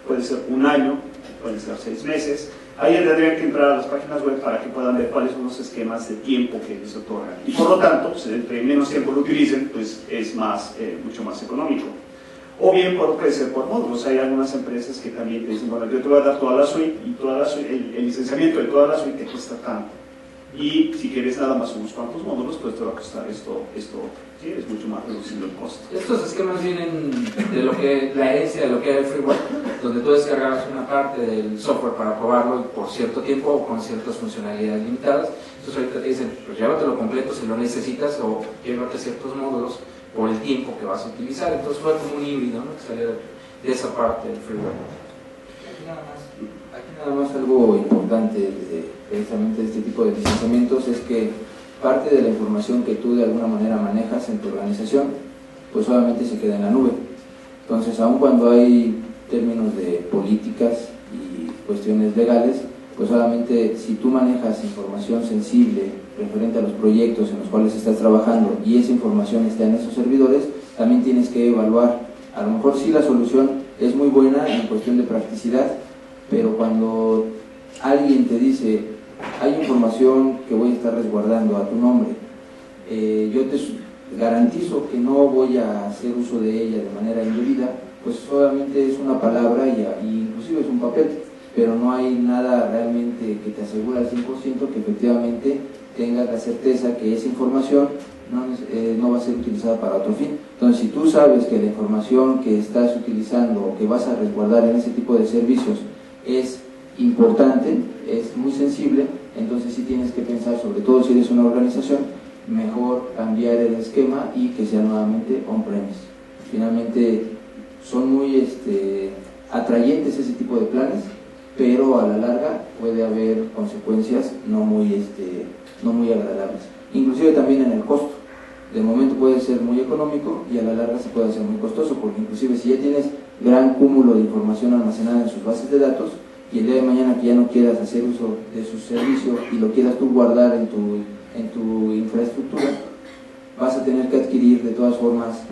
puede ser un año, pueden ser 6 meses. Ahí tendrían que entrar a las páginas web para que puedan ver cuáles son los esquemas de tiempo que les otorgan. Y por lo tanto, pues, entre menos tiempo lo utilicen, pues es mucho más económico. O bien puede ser por módulos. Hay algunas empresas que también te dicen, bueno, yo te voy a dar toda la suite y el licenciamiento de toda la suite te cuesta tanto. Y si quieres nada más unos cuantos módulos, pues te va a costar esto sí, es mucho más reducido el costo. Estos esquemas vienen de la herencia de lo que era el freeware, donde tú descargabas una parte del software para probarlo por cierto tiempo o con ciertas funcionalidades limitadas. Entonces ahorita te dicen, pues llévatelo completo si lo necesitas o llévate ciertos módulos por el tiempo que vas a utilizar. Entonces fue como un híbrido, ¿no?, que salió de esa parte del freeware. Aquí nada más algo importante precisamente de este tipo de licenciamientos es que parte de la información que tú de alguna manera manejas en tu organización, pues solamente se queda en la nube. Entonces, aun cuando hay términos de políticas y cuestiones legales, pues solamente si tú manejas información sensible referente a los proyectos en los cuales estás trabajando y esa información está en esos servidores, también tienes que evaluar. A lo mejor sí la solución es muy buena en cuestión de practicidad, pero cuando alguien te dice, hay información que voy a estar resguardando a tu nombre, yo te garantizo que no voy a hacer uso de ella de manera indebida, pues solamente es una palabra y inclusive es un papel, pero no hay nada realmente que te asegura al 100% que efectivamente tengas la certeza que esa información no va a ser utilizada para otro fin. Entonces, si tú sabes que la información que estás utilizando o que vas a resguardar en ese tipo de servicios es importante, es muy sensible, entonces sí tienes que pensar, sobre todo si eres una organización, mejor cambiar el esquema y que sea nuevamente on-premise. Finalmente son muy atrayentes ese tipo de planes, pero a la larga puede haber consecuencias no muy agradables, inclusive también en el costo. De momento puede ser muy económico y a la larga se puede hacer muy costoso, porque inclusive si ya tienes gran cúmulo de información almacenada en sus bases de datos y el día de mañana que ya no quieras hacer uso de su servicio y lo quieras tú guardar en tu infraestructura, vas a tener que adquirir de todas formas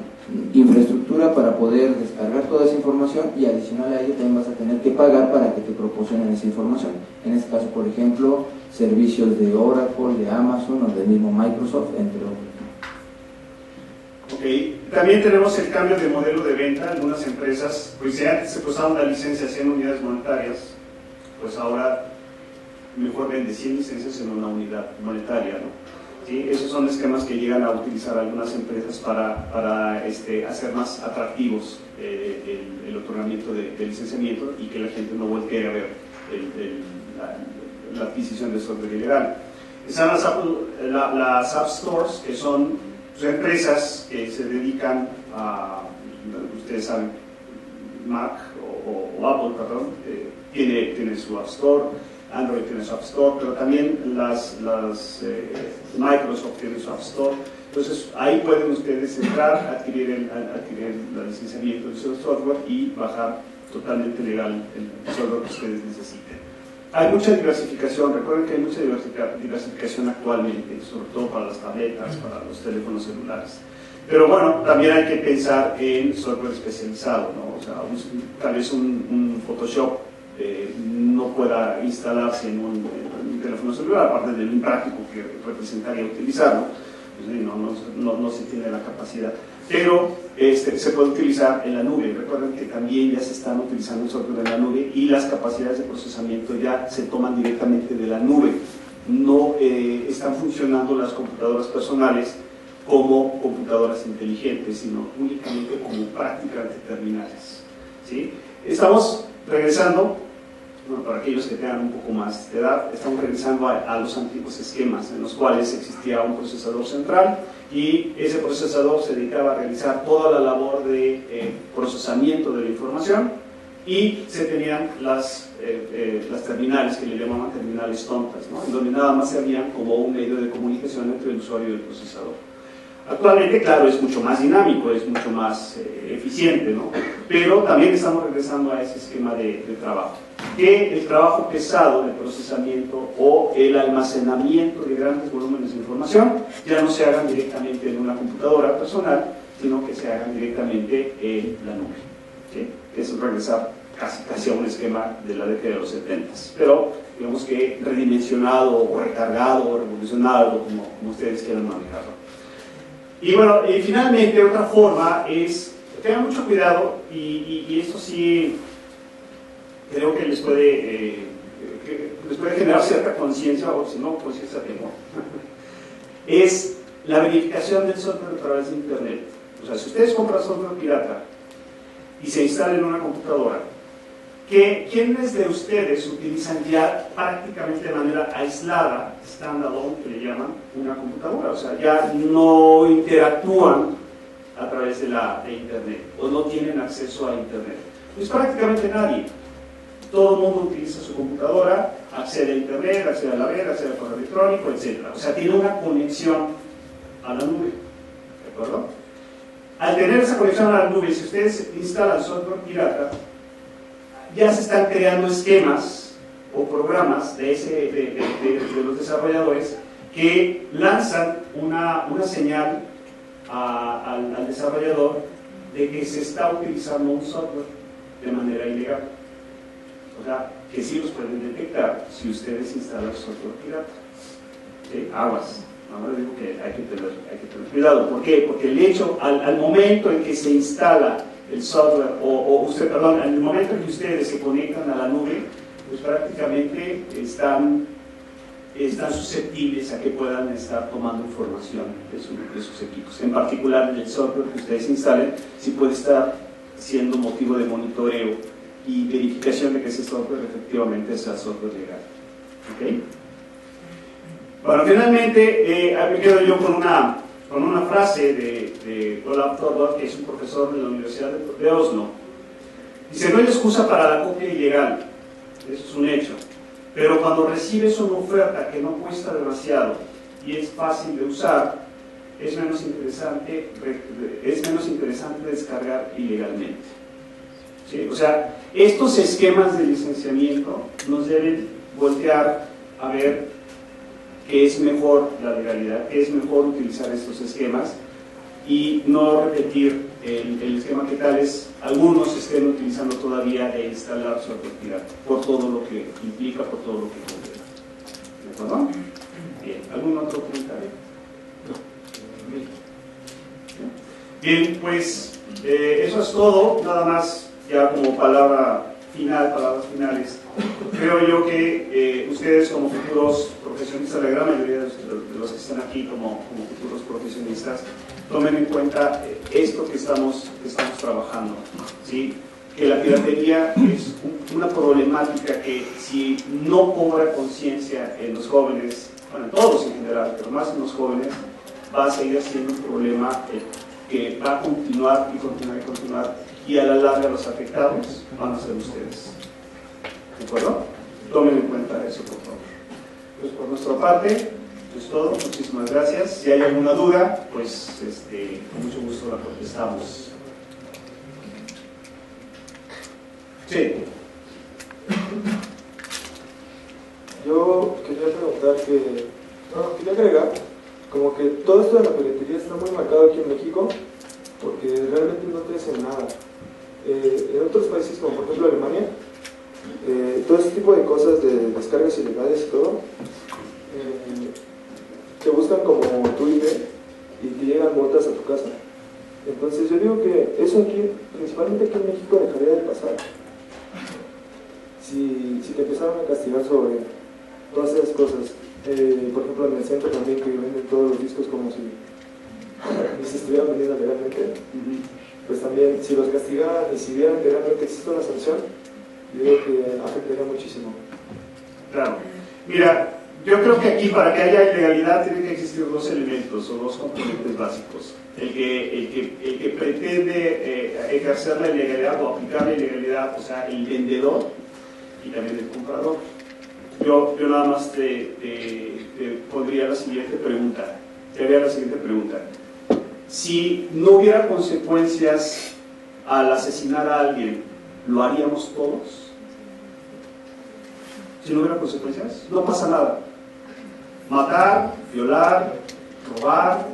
infraestructura para poder descargar toda esa información, y adicional a ello también vas a tener que pagar para que te proporcionen esa información. En este caso, por ejemplo, servicios de Oracle, de Amazon o del mismo Microsoft, entre otros. Ok, también tenemos el cambio de modelo de venta. Algunas empresas, pues si antes se costaban la licencia 100 unidades monetarias, pues ahora mejor vende 100 licencias en una unidad monetaria, ¿no? ¿Sí? Esos son esquemas que llegan a utilizar algunas empresas para hacer más atractivos el otorgamiento de licenciamiento y que la gente no voltee a ver la adquisición de software ilegal. Están las App Stores, que son empresas que se dedican a, ustedes saben, Mac o Apple, perdón, tiene su App Store, Android tiene su App Store, pero también Microsoft tiene su App Store. Entonces ahí pueden ustedes entrar, adquirir el licenciamiento de su software y bajar totalmente legal el software que ustedes necesiten. Hay mucha diversificación, recuerden que hay mucha diversificación actualmente, sobre todo para las tabletas, para los teléfonos celulares. Pero bueno, también hay que pensar en software especializado, ¿no? O sea, tal vez un Photoshop no pueda instalarse en un teléfono celular, aparte de lo impráctico que representaría utilizarlo, pues no se tiene la capacidad. Pero se puede utilizar en la nube. Recuerden que también ya se están utilizando el software en la nube y las capacidades de procesamiento ya se toman directamente de la nube. No están funcionando las computadoras personales como computadoras inteligentes, sino únicamente como prácticas de terminales, ¿sí? Estamos regresando, bueno, para aquellos que tengan un poco más de edad, estamos regresando a los antiguos esquemas en los cuales existía un procesador central y ese procesador se dedicaba a realizar toda la labor de procesamiento de la información, y se tenían las terminales, que le llamaban terminales tontas, ¿no? En donde nada más servían como un medio de comunicación entre el usuario y el procesador. Actualmente, claro, es mucho más dinámico, es mucho más eficiente, ¿no? Pero también estamos regresando a ese esquema de trabajo. Que el trabajo pesado de procesamiento o el almacenamiento de grandes volúmenes de información ya no se hagan directamente en una computadora personal, sino que se hagan directamente en la nube, ¿sí? Es regresar casi a un esquema de la década de los 70, pero digamos que redimensionado o recargado o revolucionado, como ustedes quieran manejarlo. Y bueno, finalmente otra forma es, tengan mucho cuidado, y esto sí creo que les puede generar cierta conciencia, o si no, conciencia temor. Es la verificación del software a través de Internet. O sea, si ustedes compran software pirata y se instala en una computadora, ¿quiénes de ustedes utilizan ya prácticamente de manera aislada, standalone, que le llaman, una computadora? O sea, ya no interactúan a través de Internet, o no tienen acceso a Internet. Pues prácticamente nadie. Todo el mundo utiliza su computadora, accede a Internet, accede a la red, accede al correo electrónico, etc. O sea, tiene una conexión a la nube, ¿de acuerdo? Al tener esa conexión a la nube, si ustedes instalan software pirata, ya se están creando esquemas o programas de los desarrolladores que lanzan una señal al desarrollador de que se está utilizando un software de manera ilegal. O sea, que sí los pueden detectar si ustedes instalan software pirata. ¿Sí? Aguas. Ahora digo que hay que tener cuidado. ¿Por qué? Porque el hecho, al momento en que se instala el software, en el momento en que ustedes se conectan a la nube, pues prácticamente están susceptibles a que puedan estar tomando información de sus equipos. En particular, en el software que ustedes instalen, sí puede estar siendo motivo de monitoreo y verificación de que ese software efectivamente sea software legal. ¿Okay? Bueno, finalmente me quedo yo con una frase de Olaf Thorvald, que es un profesor de la Universidad de Oslo. Dice: no hay excusa para la copia ilegal, eso es un hecho, pero cuando recibes una oferta que no cuesta demasiado y es fácil de usar, es menos interesante descargar ilegalmente. ¿Sí? O sea, estos esquemas de licenciamiento nos deben voltear a ver que es mejor la legalidad, que es mejor utilizar estos esquemas y no repetir el esquema que tales algunos estén utilizando todavía de instalar software pirata, por todo lo que implica, por todo lo que conlleva. ¿De acuerdo? Bien, ¿algún otro comentario? Bien, pues eso es todo, nada más ya como palabras finales. Creo yo que ustedes como futuros profesionistas, la gran mayoría de los que están aquí como futuros profesionistas, tomen en cuenta esto que estamos trabajando, ¿sí? Que la piratería es una problemática que si no cobra conciencia en los jóvenes, bueno, en todos en general, pero más en los jóvenes, va a seguir siendo un problema que va a continuar, y a la larga los afectados van a ser ustedes. ¿De acuerdo? Tomen en cuenta eso, por favor. Pues por nuestra parte, es todo. Muchísimas gracias. Si hay alguna duda, pues con mucho gusto la contestamos. Sí. Yo quería preguntar quería agregar, como que todo esto de la piratería está muy marcado aquí en México, porque realmente no te hacen nada. En otros países, como por ejemplo Alemania, todo ese tipo de cosas de descargas ilegales y todo, te buscan como tu IP y te llegan multas a tu casa. Entonces yo digo que eso aquí, principalmente aquí en México, dejaría de pasar. Si te empezaran a castigar sobre todas esas cosas, por ejemplo en el centro también, que venden todos los discos como si se estuvieran vendiendo legalmente, pues también si los castigaran y si vieran que realmente existe una sanción, yo creo que afectaría muchísimo. Claro. Mira, yo creo que aquí para que haya ilegalidad tienen que existir dos elementos o dos componentes básicos. El que pretende ejercer la ilegalidad o aplicar la ilegalidad, o sea, el vendedor y también el comprador. Yo nada más te pondría la siguiente pregunta. Te haría la siguiente pregunta. Si no hubiera consecuencias al asesinar a alguien, ¿lo haríamos todos? Si no hubiera consecuencias, no pasa nada. Matar, violar, robar,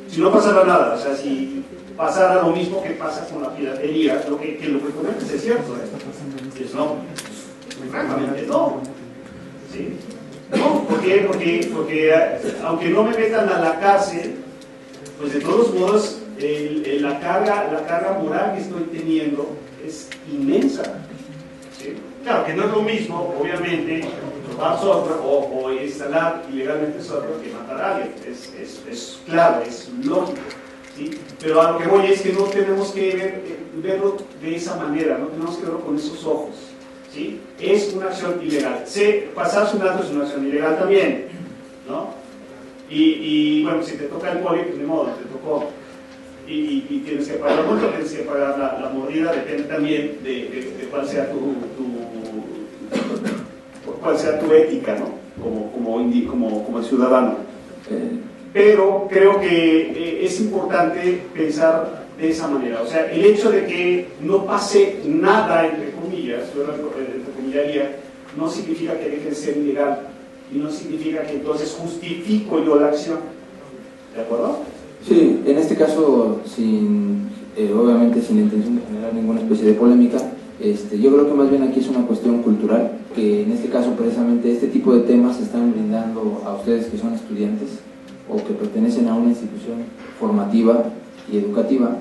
si no pasara nada, o sea, si pasara lo mismo que pasa con la piratería, lo que comentas es cierto, pues no, francamente no. ¿Sí? No, ¿por qué? Porque aunque no me metan a la cárcel, pues de todos modos la carga moral que estoy teniendo es inmensa. ¿Sí? Claro que no es lo mismo, obviamente, robar software o instalar ilegalmente software que matar a alguien. Es claro, es lógico. ¿Sí? Pero a lo que voy es que no tenemos que verlo de esa manera, no tenemos que verlo con esos ojos. ¿Sí? Es una acción ilegal. Pasarse un dato es una acción ilegal también, ¿no? Y bueno, si te toca el poli, pues ni modo, te tocó. Y tienes que pagar la multa, tienes que pagar la mordida, depende también de cuál sea tu ética, ¿no? Como ciudadano. Pero creo que es importante pensar de esa manera. O sea, el hecho de que no pase nada, entre comillas, yo entrecomillaría, no significa que deje de ser ilegal y no significa que entonces justifico yo la acción. ¿De acuerdo? Sí, en este caso, obviamente sin la intención de generar ninguna especie de polémica, Yo creo que más bien aquí es una cuestión cultural, que en este caso precisamente este tipo de temas se están brindando a ustedes que son estudiantes o que pertenecen a una institución formativa y educativa,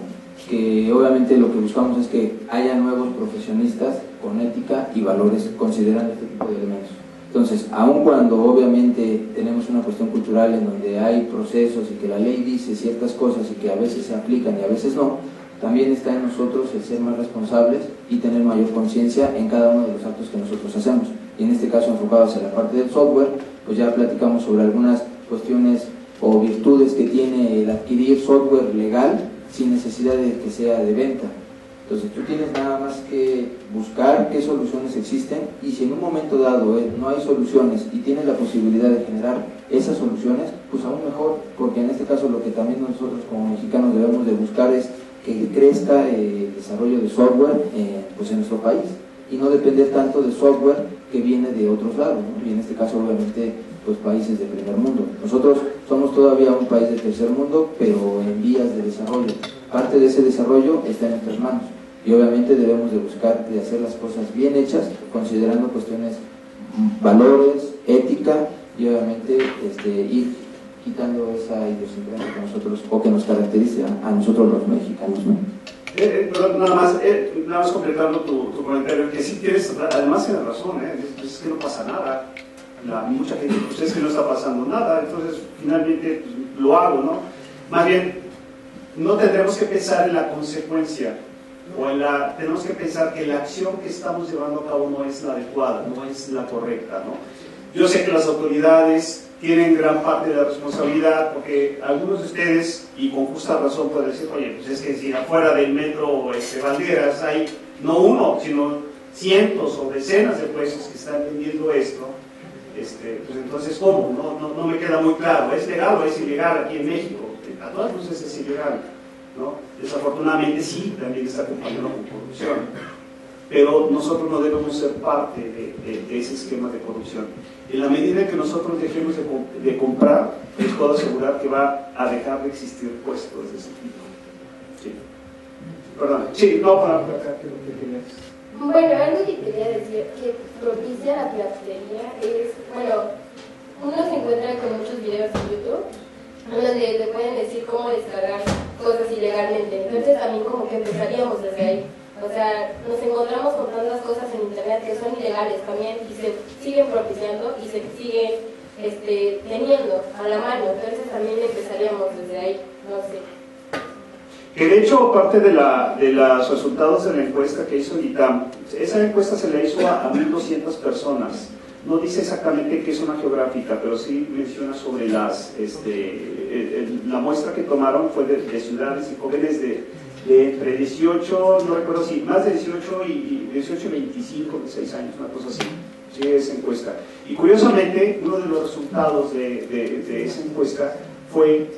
que obviamente lo que buscamos es que haya nuevos profesionistas con ética y valores considerando este tipo de elementos. Entonces, aun cuando obviamente tenemos una cuestión cultural en donde hay procesos y que la ley dice ciertas cosas y que a veces se aplican y a veces no, también está en nosotros el ser más responsables y tener mayor conciencia en cada uno de los actos que nosotros hacemos. Y en este caso, enfocados en la parte del software, pues ya platicamos sobre algunas cuestiones o virtudes que tiene el adquirir software legal sin necesidad de que sea de venta. Entonces tú tienes nada más que buscar qué soluciones existen, y si en un momento dado no hay soluciones y tienes la posibilidad de generar esas soluciones, pues aún mejor, porque en este caso lo que también nosotros como mexicanos debemos de buscar es que crezca el desarrollo de software pues en nuestro país, y no depender tanto de software que viene de otros lados, ¿no? Y en este caso obviamente pues países de primer mundo. Nosotros somos todavía un país de tercer mundo, pero en vías de desarrollo. Parte de ese desarrollo está en nuestras manos, y obviamente debemos de buscar de hacer las cosas bien hechas, considerando cuestiones, valores, ética, y obviamente ir quitando esa idiosincrasia que nosotros, o que nos caracteriza a nosotros los mexicanos, ¿no? Pero nada más completando tu comentario, que sí tienes, además tienes razón, es que no pasa nada. Mucha gente, pues es que no está pasando nada, entonces finalmente pues, lo hago, ¿no? Más bien, no tendremos que pensar en la consecuencia, tenemos que pensar que la acción que estamos llevando a cabo no es la adecuada, no es la correcta, ¿no? Yo sé que las autoridades tienen gran parte de la responsabilidad, porque algunos de ustedes, y con justa razón, pueden decir, oye, pues es que si afuera del metro Valderas hay no uno, sino cientos o decenas de puestos que están vendiendo esto, pues entonces, ¿cómo? No me queda muy claro, ¿es legal o es ilegal aquí en México? A todas luces es ilegal, ¿no? Desafortunadamente sí, también está acompañado con corrupción, pero nosotros no debemos ser parte de ese esquema de corrupción. En la medida en que nosotros dejemos de comprar, les puedo asegurar que va a dejar de existir puestos de ese tipo. Sí. Perdón. Sí, no, para acá, ¿qué es lo que querías? Bueno, algo que quería decir que propicia la piratería es, bueno, uno se encuentra con muchos videos en YouTube donde te pueden decir cómo descargar cosas ilegalmente, entonces también como que empezaríamos desde ahí. O sea, nos encontramos con tantas cosas en internet que son ilegales también y se siguen propiciando y se siguen teniendo a la mano, entonces también empezaríamos desde ahí, no sé. Que de hecho, parte de los resultados de la encuesta que hizo el ITAM, esa encuesta se la hizo a 1.200 personas. No dice exactamente qué zona geográfica, pero sí menciona sobre la muestra que tomaron fue de ciudades y jóvenes de entre 18, no recuerdo si más de 18 y 18 y 25, de 6 años, una cosa así. Sí, esa encuesta. Y curiosamente, uno de los resultados de esa encuesta fue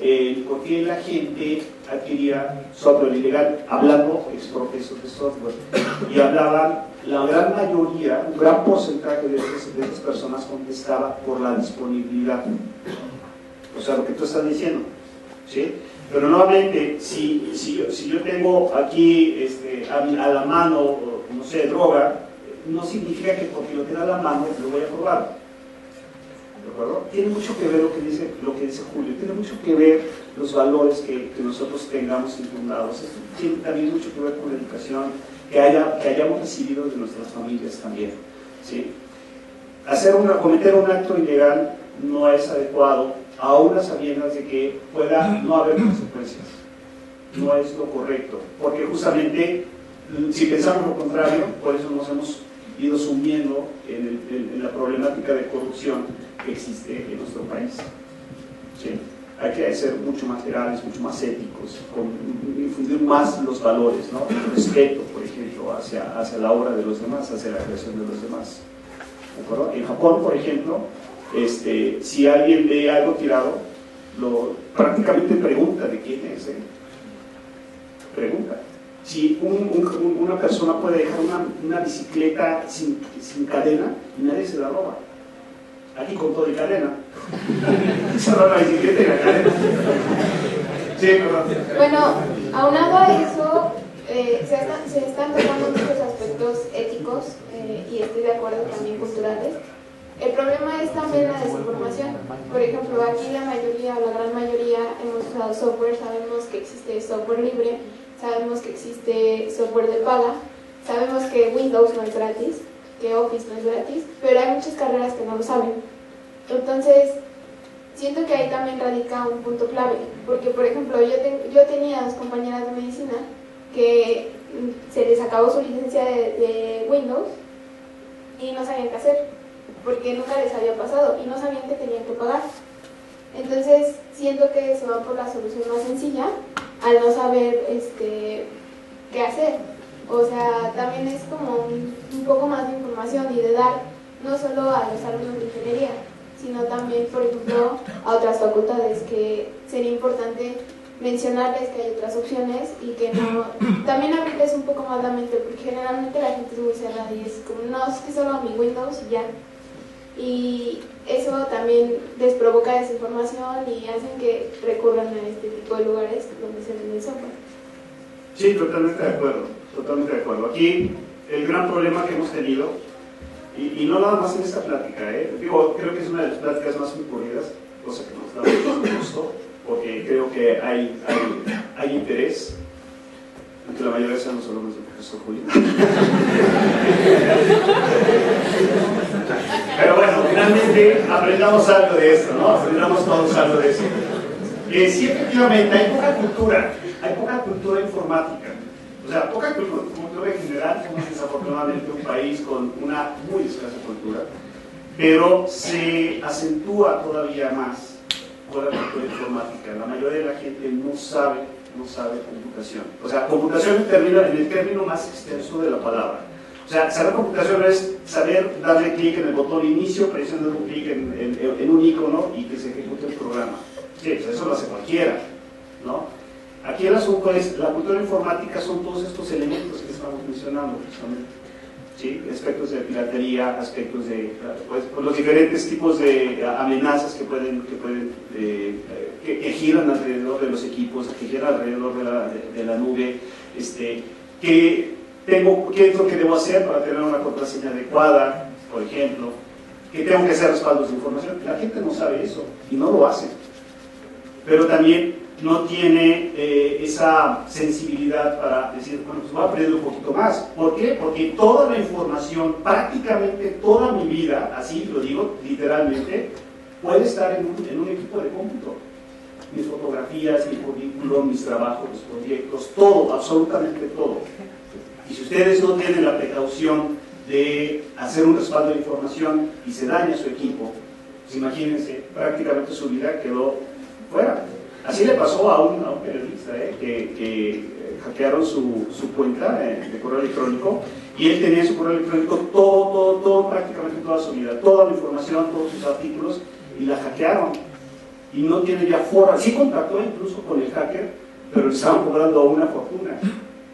por qué la gente adquiría software ilegal, hablando exprofesos de software. Y hablaban, la gran mayoría, un gran porcentaje de esas personas contestaba por la disponibilidad. O sea, lo que tú estás diciendo, ¿sí? Pero nuevamente, si yo tengo aquí a la mano, no sé, droga, no significa que porque lo tenga a la mano lo voy a probar. ¿De acuerdo? Tiene mucho que ver lo que dice Julio, tiene mucho que ver los valores que nosotros tengamos infundados. Esto tiene también mucho que ver con la educación que hayamos recibido de nuestras familias también, ¿sí? Cometer un acto ilegal no es adecuado, aún a sabiendas de que pueda no haber consecuencias. No es lo correcto, porque justamente si pensamos lo contrario, por eso nos hemos ido sumiendo en la problemática de corrupción que existe en nuestro país. ¿Sí? Hay que ser mucho más legales, mucho más éticos, infundir más los valores, ¿no? El respeto, por ejemplo, hacia la obra de los demás, hacia la creación de los demás. ¿De acuerdo? En Japón, por ejemplo, si alguien ve algo tirado, prácticamente pregunta de quién es. Pregunta. Si una persona puede dejar una bicicleta sin cadena, nadie se la roba. Aquí con todo y cadena. Se roba la bicicleta y la cadena. Sí, perdón. Bueno, aunado a eso, se están tocando muchos aspectos éticos y estoy de acuerdo también culturales. El problema es también la desinformación. Por ejemplo, aquí la mayoría o la gran mayoría hemos usado software, sabemos que existe software libre, sabemos que existe software de paga, sabemos que Windows no es gratis, que Office no es gratis, pero hay muchas carreras que no lo saben. Entonces, siento que ahí también radica un punto clave, porque por ejemplo, yo tenía dos compañeras de medicina que se les acabó su licencia de Windows y no sabían qué hacer, porque nunca les había pasado y no sabían que tenían que pagar. Entonces siento que se van por la solución más sencilla al no saber qué hacer. O sea, también es como un poco más de información y de dar no solo a los alumnos de ingeniería, sino también, por ejemplo, a otras facultades, que sería importante mencionarles que hay otras opciones y que no, también abrirles un poco más la mente, porque generalmente la gente es muy cerrada y es como, no, es que solo mi Windows y ya. Y eso también les provoca desinformación y hacen que recurran a este tipo de lugares donde se vende software. Sí, totalmente de acuerdo, totalmente de acuerdo. Aquí el gran problema que hemos tenido, y no nada más en esta plática, digo, creo que es una de las pláticas más concurridas, cosa que nos da mucho gusto, porque creo que hay interés, aunque la mayoría sean los alumnos del profesor Julio. Pero bueno, finalmente aprendamos algo de esto, ¿no? Aprendamos todos algo de eso. Sí, efectivamente, hay poca cultura informática. O sea, poca cultura en general. Somos desafortunadamente un país con una muy escasa cultura, pero se acentúa todavía más por la cultura informática. La mayoría de la gente no sabe computación. O sea, computación en el término más extenso de la palabra. O sea, saber computación es saber darle clic en el botón inicio, presionando un clic en un icono y que se ejecute el programa. Sí, o sea, eso lo hace cualquiera, ¿no? Aquí el asunto es, la cultura informática son todos estos elementos que estamos mencionando, justamente. ¿Sí? Aspectos de piratería, aspectos de pues, los diferentes tipos de amenazas que giran alrededor de los equipos, que giran alrededor de la nube, ¿qué es lo que debo hacer para tener una contraseña adecuada, por ejemplo? ¿Qué tengo que hacer respaldos de información? La gente no sabe eso y no lo hace, pero también no tiene esa sensibilidad para decir, bueno, pues voy a aprender un poquito más. ¿Por qué? Porque toda la información, prácticamente toda mi vida, así lo digo literalmente, puede estar en un equipo de cómputo. Mis fotografías, mi currículum, mis trabajos, mis proyectos, todo, absolutamente todo. Y si ustedes no tienen la precaución de hacer un respaldo de información y se daña su equipo, pues imagínense, prácticamente su vida quedó fuera. Así le pasó a un periodista que hackearon su cuenta de correo electrónico y él tenía en su correo electrónico todo, prácticamente toda su vida, toda la información, todos sus artículos, y la hackearon. Y no tiene ya forma. Sí contactó incluso con el hacker, pero le estaban cobrando una fortuna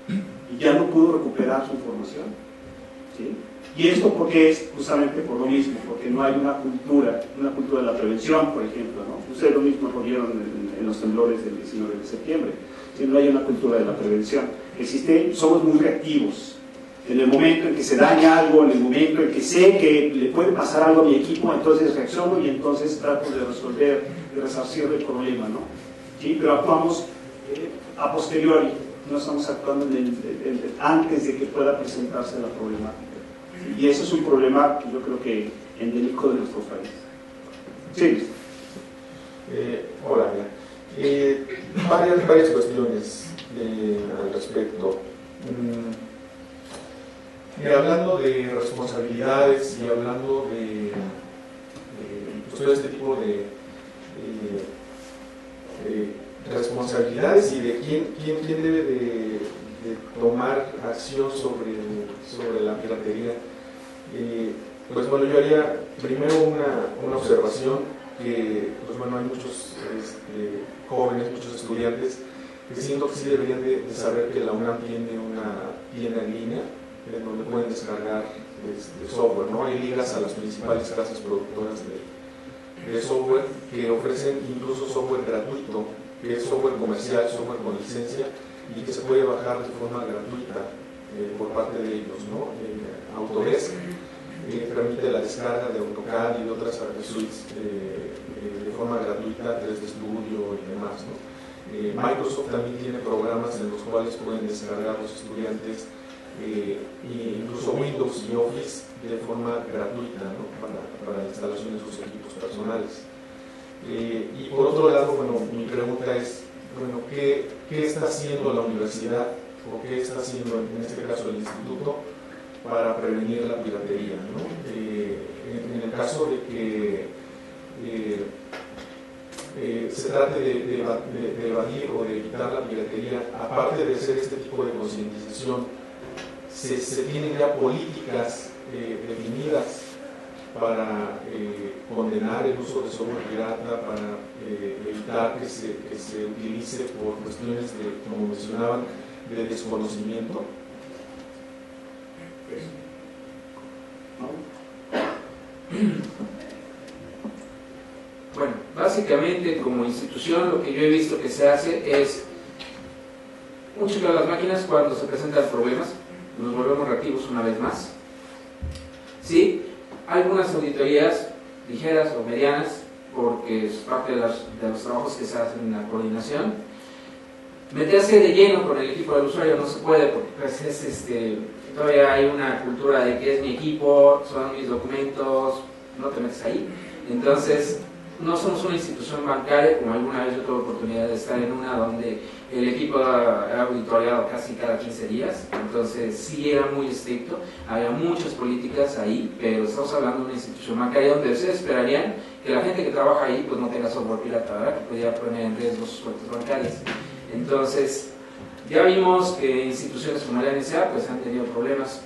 y ya no pudo recuperar su información. ¿Sí? Y esto porque es justamente por lo mismo, porque no hay una cultura de la prevención, por ejemplo, ¿no? Ustedes lo mismo lo vieron en los temblores del 19 de septiembre, si no hay una cultura de la prevención. Somos muy reactivos. En el momento en que se daña algo, en el momento en que sé que le puede pasar algo a mi equipo, entonces reacciono y entonces trato de resolver, de resarcir el problema, ¿no? ¿Sí? Pero actuamos a posteriori, no estamos actuando antes de que pueda presentarse la problemática. Y eso es un problema, yo creo que endémico de nuestro país. Sí. Hola, varias cuestiones al respecto. Hablando de responsabilidades y hablando de todo este tipo de responsabilidades y de quién debe de tomar acción sobre la piratería. Pues bueno, yo haría primero una observación que, pues bueno, hay muchos jóvenes, muchos estudiantes que siento que sí deberían de saber que la UNAM tiene una tienda en línea en donde pueden descargar software, ¿no? Hay ligas a las principales casas productoras de software que ofrecen incluso software gratuito, que es software comercial, software con licencia, y que se puede bajar de forma gratuita por parte de ellos, ¿no? Autodesk permite la descarga de AutoCAD y de otras suites de forma gratuita, 3D Studio y demás, ¿no? Microsoft también tiene programas en los cuales pueden descargar los estudiantes incluso Windows y Office de forma gratuita, ¿no? para la instalación de sus equipos personales. Y por otro lado, bueno, mi pregunta es, bueno, ¿qué está haciendo la universidad o qué está haciendo en este caso el instituto para prevenir la piratería, ¿no? En el caso de que se trate de evadir o de evitar la piratería, aparte de hacer este tipo de concientización, se tienen ya políticas definidas para condenar el uso de software pirata, para evitar que se utilice por cuestiones de, como mencionaban, de desconocimiento. Bueno, básicamente como institución lo que yo he visto que se hace es un chequeo de las máquinas cuando se presentan problemas, nos volvemos reactivos una vez más. Sí, algunas auditorías ligeras o medianas, porque es parte de los trabajos que se hacen en la coordinación. Meterse de lleno con el equipo del usuario no se puede, porque pues todavía hay una cultura de que es mi equipo, son mis documentos, no te metes ahí. Entonces, no somos una institución bancaria, como alguna vez yo tuve oportunidad de estar en una donde el equipo era auditoriado casi cada 15 días, entonces sí era muy estricto, había muchas políticas ahí, pero estamos hablando de una institución bancaria donde ustedes esperarían que la gente que trabaja ahí pues no tenga software pirata, ¿verdad? Que pudiera poner en riesgo sus cuentas bancarias. Entonces, ya vimos que instituciones como la NSA pues han tenido problemas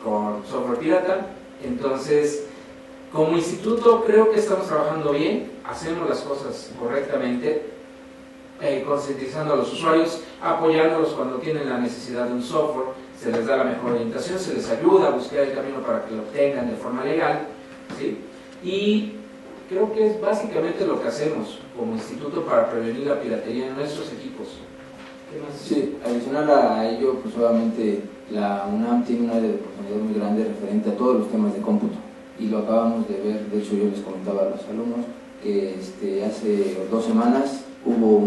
con software pirata, entonces como instituto creo que estamos trabajando bien, hacemos las cosas correctamente, concientizando a los usuarios, apoyándolos cuando tienen la necesidad de un software, se les da la mejor orientación, se les ayuda a buscar el camino para que lo obtengan de forma legal, ¿sí? Y creo que es básicamente lo que hacemos como instituto para prevenir la piratería en nuestros equipos. ¿Qué más? Sí, adicional a ello, pues obviamente la UNAM tiene un área de oportunidad muy grande referente a todos los temas de cómputo. Y lo acabamos de ver, de hecho yo les comentaba a los alumnos que hace 2 semanas hubo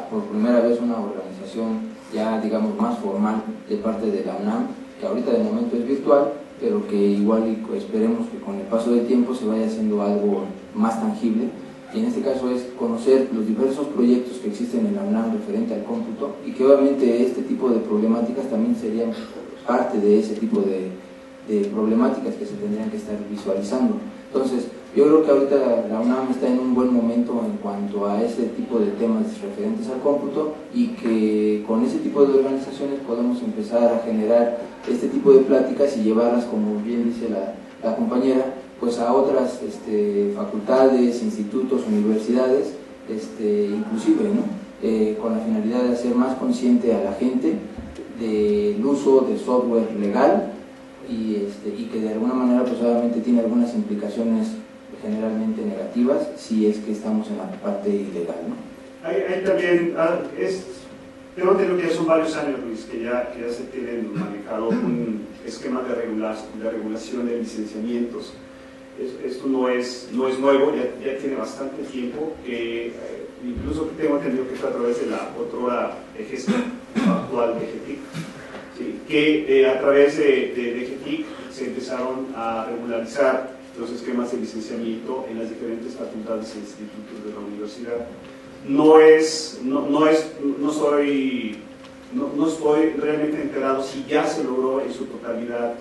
por primera vez una organización ya digamos más formal de parte de la UNAM, que ahorita de momento es virtual, pero que igual esperemos que con el paso del tiempo se vaya haciendo algo más tangible, y en este caso es conocer los diversos proyectos que existen en la UNAM referente al cómputo, y que obviamente este tipo de problemáticas también serían parte de ese tipo de problemáticas que se tendrían que estar visualizando. Entonces, yo creo que ahorita la UNAM está en un buen momento en cuanto a ese tipo de temas referentes al cómputo, y que con ese tipo de organizaciones podemos empezar a generar este tipo de pláticas y llevarlas, como bien dice la compañera, pues a otras facultades, institutos, universidades, inclusive, ¿no? Con la finalidad de hacer más consciente a la gente del uso de software legal, y que de alguna manera pues obviamente tiene algunas implicaciones generalmente negativas si es que estamos en la parte ilegal, ¿no? Hay también, tengo entendido que ya son varios años, Luis, que ya se tienen manejado un esquema de regulación de licenciamientos. Esto no es nuevo, ya tiene bastante tiempo, que incluso tengo entendido que fue a través de la otrora EGESTA, actual DGTIC, ¿sí? Que a través de DGTIC se empezaron a regularizar los esquemas de licenciamiento en las diferentes facultades e institutos de la universidad. No estoy realmente enterado si ya se logró en su totalidad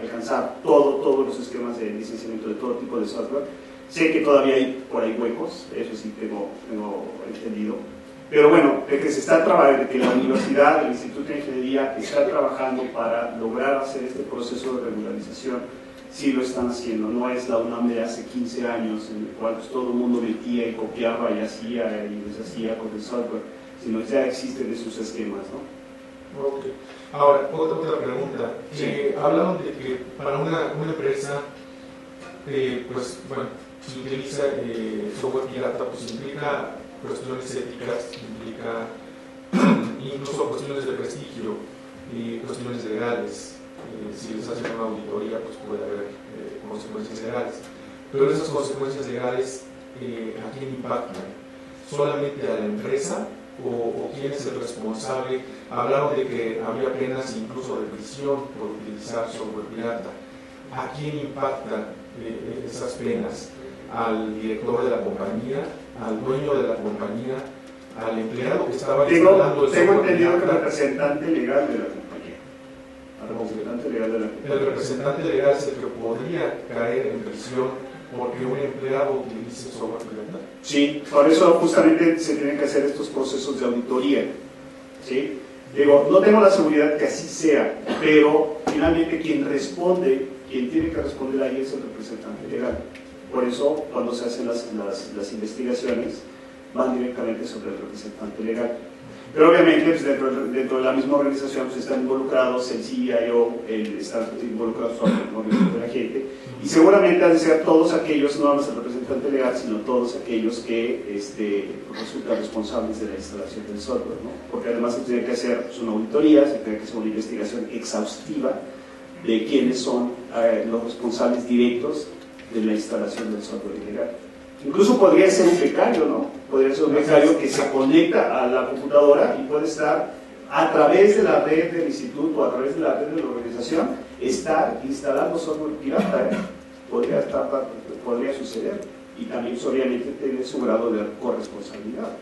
alcanzar todos los esquemas de licenciamiento de todo tipo de software. Sé que todavía hay por ahí huecos, eso sí tengo entendido. Pero bueno, de que se está trabajando, de que la universidad, el Instituto de Ingeniería está trabajando para lograr hacer este proceso de regularización, sí lo están haciendo. No es la UNAM de hace 15 años en el cual pues, todo el mundo metía y copiaba y hacía y deshacía con el software, sino ya existen esos esquemas, ¿no? Okay. Ahora, otra pregunta. Sí. Hablaban de que para una empresa, pues bueno, si utiliza incluso cuestiones de prestigio y cuestiones legales. Si les hacen una auditoría, pues puede haber consecuencias legales. Pero esas consecuencias legales, ¿a quién impactan? ¿Solamente a la empresa? ¿O quién es el responsable? Hablaron de que había penas incluso de prisión por utilizar software pirata. ¿A quién impactan esas penas? ¿Al director de la compañía? ¿Al dueño de la compañía? ¿Al empleado que estaba instalando el software? Tengo entendido que el representante legal de la compañía. El representante legal es el que podría caer en prisión porque un empleado utilice software pirata. Sí, por eso justamente se tienen que hacer estos procesos de auditoría. ¿Sí? Digo, no tengo la seguridad que así sea, pero finalmente quien tiene que responder ahí es el representante legal. Por eso, cuando se hacen las investigaciones, van directamente sobre el representante legal. Pero obviamente, pues, dentro de la misma organización pues, están involucrados el CIO, están involucrados obviamente la gente, y seguramente han de ser todos aquellos, no más el representante legal, sino todos aquellos que resultan responsables de la instalación del software, ¿no? Porque además se tiene que hacer pues, una auditoría, se tiene que hacer una investigación exhaustiva de quiénes son los responsables directos de la instalación del software ilegal. Incluso podría ser un becario, ¿no? Podría ser un becario que se conecta a la computadora y puede estar a través de la red del instituto, a través de la red de la organización, estar instalando software pirata, podría suceder. Y también, obviamente, tiene su grado de corresponsabilidad.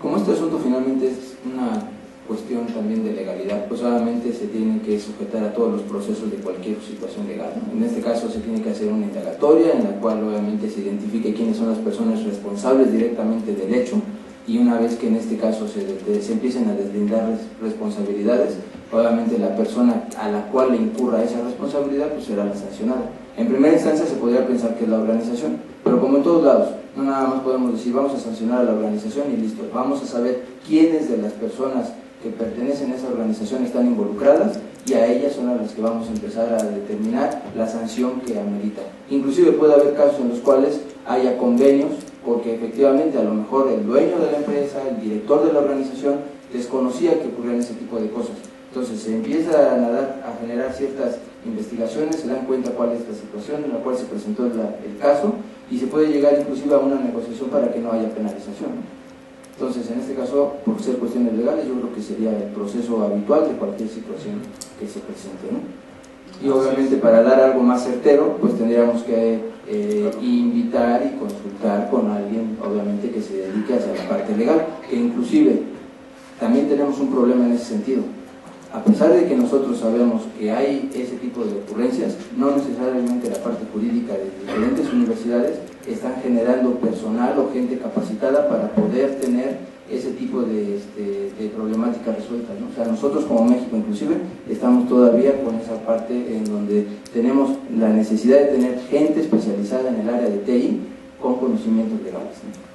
Como este asunto finalmente es una cuestión también de legalidad, pues obviamente se tiene que sujetar a todos los procesos de cualquier situación legal, ¿no? En este caso se tiene que hacer una indagatoria en la cual obviamente se identifique quiénes son las personas responsables directamente del hecho, y una vez que en este caso se empiecen a deslindar responsabilidades, obviamente la persona a la cual le incurra esa responsabilidad pues será la sancionada. En primera instancia se podría pensar que es la organización, pero como en todos lados, no nada más podemos decir vamos a sancionar a la organización y listo, vamos a saber quiénes de las personas que pertenecen a esa organización están involucradas, y a ellas son a las que vamos a empezar a determinar la sanción que amerita. Inclusive puede haber casos en los cuales haya convenios, porque efectivamente a lo mejor el dueño de la empresa, el director de la organización, desconocía que ocurrían ese tipo de cosas. Entonces se empieza a generar ciertas investigaciones, se dan cuenta cuál es la situación en la cual se presentó el caso, y se puede llegar inclusive a una negociación para que no haya penalización, ¿no? Entonces, en este caso, por ser cuestiones legales, yo creo que sería el proceso habitual de cualquier situación que se presente, ¿no? Y obviamente para dar algo más certero, pues tendríamos que invitar y consultar con alguien, obviamente, que se dedique hacia la parte legal, que inclusive también tenemos un problema en ese sentido. A pesar de que nosotros sabemos que hay ese tipo de ocurrencias, no necesariamente la parte jurídica de diferentes universidades están generando personal o gente capacitada para poder tener ese tipo de problemáticas resueltas, ¿no? O sea, nosotros como México inclusive estamos todavía con esa parte en donde tenemos la necesidad de tener gente especializada en el área de TI con conocimientos legales, ¿no?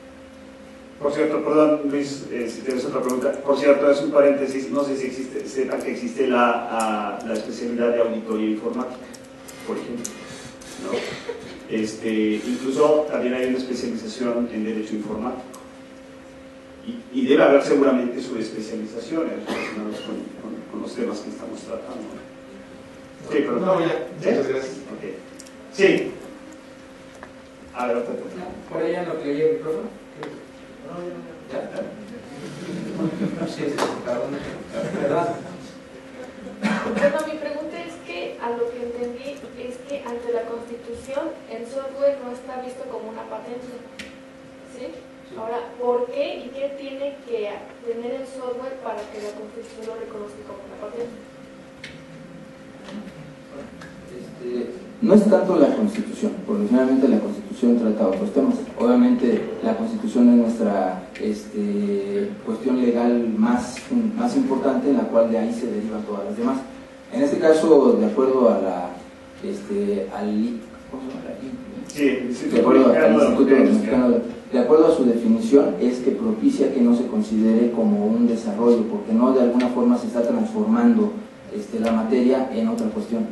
Por cierto, perdón Luis, si tienes otra pregunta, por cierto, es un paréntesis, no sé si sepan que existe la especialidad de auditoría informática, por ejemplo, ¿no? Incluso también hay una especialización en derecho informático, y debe haber seguramente subespecializaciones relacionadas con los temas que estamos tratando. Sí, pero no, ya, muchas gracias. Okay. Sí. A ver, por allá no te oye el micrófono. ¿Ya? Sí, ¿verdad? Bueno, mi pregunta es que, a lo que entendí, es que ante la Constitución el software no está visto como una patente, ¿sí? Ahora, ¿por qué y qué tiene que tener el software para que la Constitución lo reconozca como una patente? No es tanto la Constitución, porque finalmente la Constitución trata otros temas. Obviamente la Constitución es nuestra cuestión legal más importante, en la cual de ahí se derivan todas las demás. En este caso, de acuerdo a la de acuerdo a su definición, es que propicia que no se considere como un desarrollo, porque no de alguna forma se está transformando la materia en otra cuestión.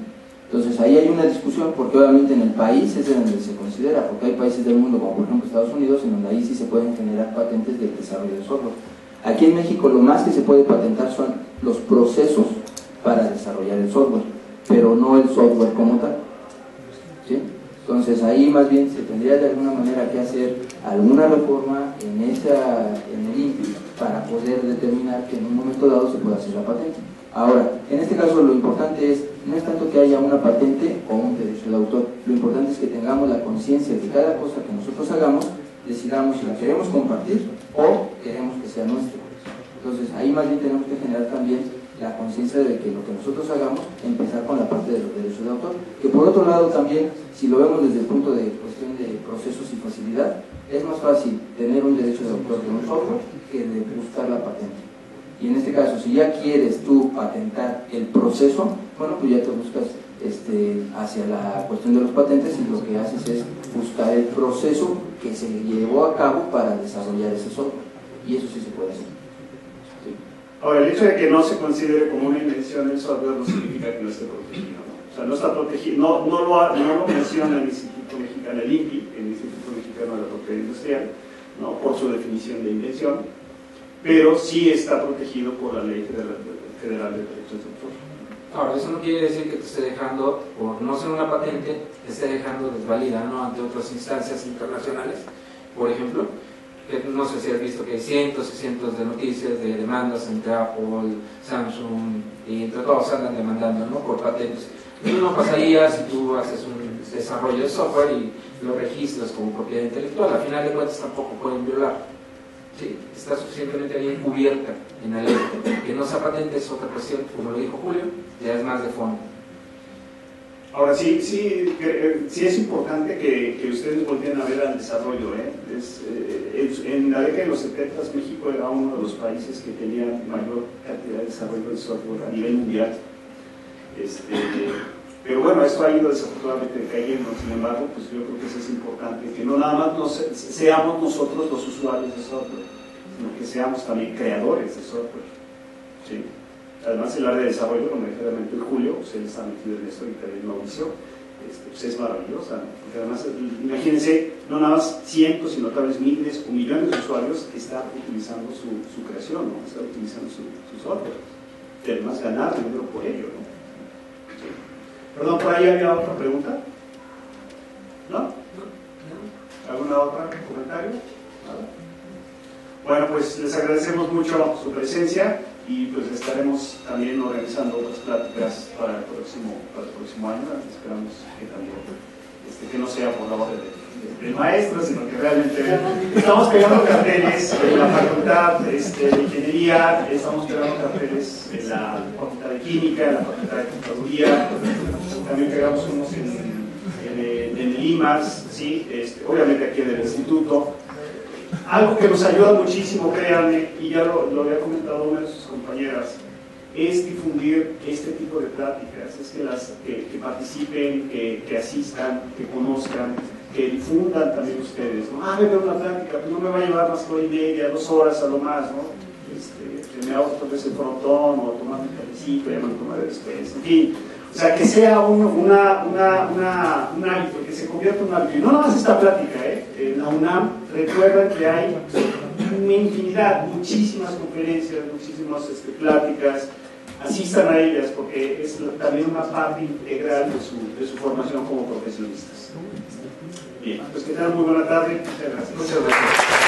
Entonces ahí hay una discusión, porque obviamente en el país es de donde se considera, porque hay países del mundo como por ejemplo Estados Unidos, en donde ahí sí se pueden generar patentes del desarrollo de software. Aquí en México lo más que se puede patentar son los procesos para desarrollar el software, pero no el software como tal, ¿sí? Entonces ahí más bien se tendría de alguna manera que hacer alguna reforma en el INPI para poder determinar que en un momento dado se pueda hacer la patente. Ahora, en este caso lo importante no es tanto que haya una patente o un derecho de autor, lo importante es que tengamos la conciencia de cada cosa que nosotros hagamos, decidamos si la queremos compartir o queremos que sea nuestra. Entonces ahí más bien tenemos que generar también la conciencia de que lo que nosotros hagamos, empezar con la parte de los derechos de autor, que por otro lado también, si lo vemos desde el punto de cuestión de procesos y facilidad, es más fácil tener un derecho de autor de un software que de buscar la patente. Y en este caso, si ya quieres tú patentar el proceso, bueno, pues ya te buscas hacia la cuestión de los patentes y lo que haces es buscar el proceso que se llevó a cabo para desarrollar ese software. Y eso sí se puede hacer. Ahora, el hecho de que no se considere como una invención el software no significa que no esté protegido, ¿no? O sea, no está protegido, no lo menciona el Instituto Mexicano, el INPI, el Instituto Mexicano de la Propiedad Industrial, ¿no? Por su definición de invención, pero sí está protegido por la Ley Federal de Derechos de Autor. Ahora, eso no quiere decir que te esté dejando, por no ser una patente, te esté dejando desvalida, ¿no? Ante otras instancias internacionales, por ejemplo. Que no sé si has visto que hay cientos y cientos de noticias de demandas entre Apple, Samsung y entre todos andan demandando, ¿no? Por patentes. Y no pasaría si tú haces un desarrollo de software y lo registras como propiedad intelectual, al final de cuentas tampoco pueden violar, ¿sí? Está suficientemente bien cubierta en la ley. Que no sea patente es otra cuestión, como lo dijo Julio, ya es más de fondo. Ahora sí es importante que ustedes volteen a ver al desarrollo, en la década de los 70 México era uno de los países que tenía mayor cantidad de desarrollo de software a nivel mundial. Pero bueno, esto ha ido desafortunadamente decayendo. Sin embargo, pues yo creo que eso es importante, que no nada más seamos nosotros los usuarios de software, sino que seamos también creadores de software, ¿sí? Además, el área de desarrollo, como ligeramente el Julio, pues él está metido en esto y también Mauricio, pues es maravillosa, ¿no? Porque además, imagínense, no nada más cientos, sino tal vez miles o millones de usuarios que están utilizando su creación, ¿no? Están utilizando su software. Y además, ganar dinero por ello, ¿no? Sí. Perdón, por ahí había otra pregunta. ¿No? ¿Alguna otra comentario? ¿Nada? Bueno, pues les agradecemos mucho su presencia. Y pues estaremos también organizando otras pláticas para el próximo año. Esperamos que también que no sea por la orden del maestro, sino que realmente estamos pegando carteles en la facultad de ingeniería, estamos pegando carteles en la facultad de química, en la facultad de contaduría, también pegamos unos en el IMAS, ¿sí? Obviamente aquí en el instituto. Algo que nos ayuda muchísimo, créanme, y ya lo había comentado una de sus compañeras, es difundir este tipo de pláticas, es que participen, que asistan, que conozcan, que difundan también ustedes, ¿no? Voy a ver una plática, pues no me va a llevar más que 1:30, 2 horas a lo más, ¿no? Me hago tal vez el frontón o tomar un cafecito, ya me lo tomaré después, en fin. O sea, que sea un hábito, que se convierta en un hábito. Y no nada más esta plática, en la UNAM, recuerden que hay una infinidad, muchísimas conferencias, muchísimas pláticas, asistan a ellas porque es también una parte integral de su formación como profesionistas. Bien, pues que tengan muy buena tarde. Muchas gracias. Muchas gracias.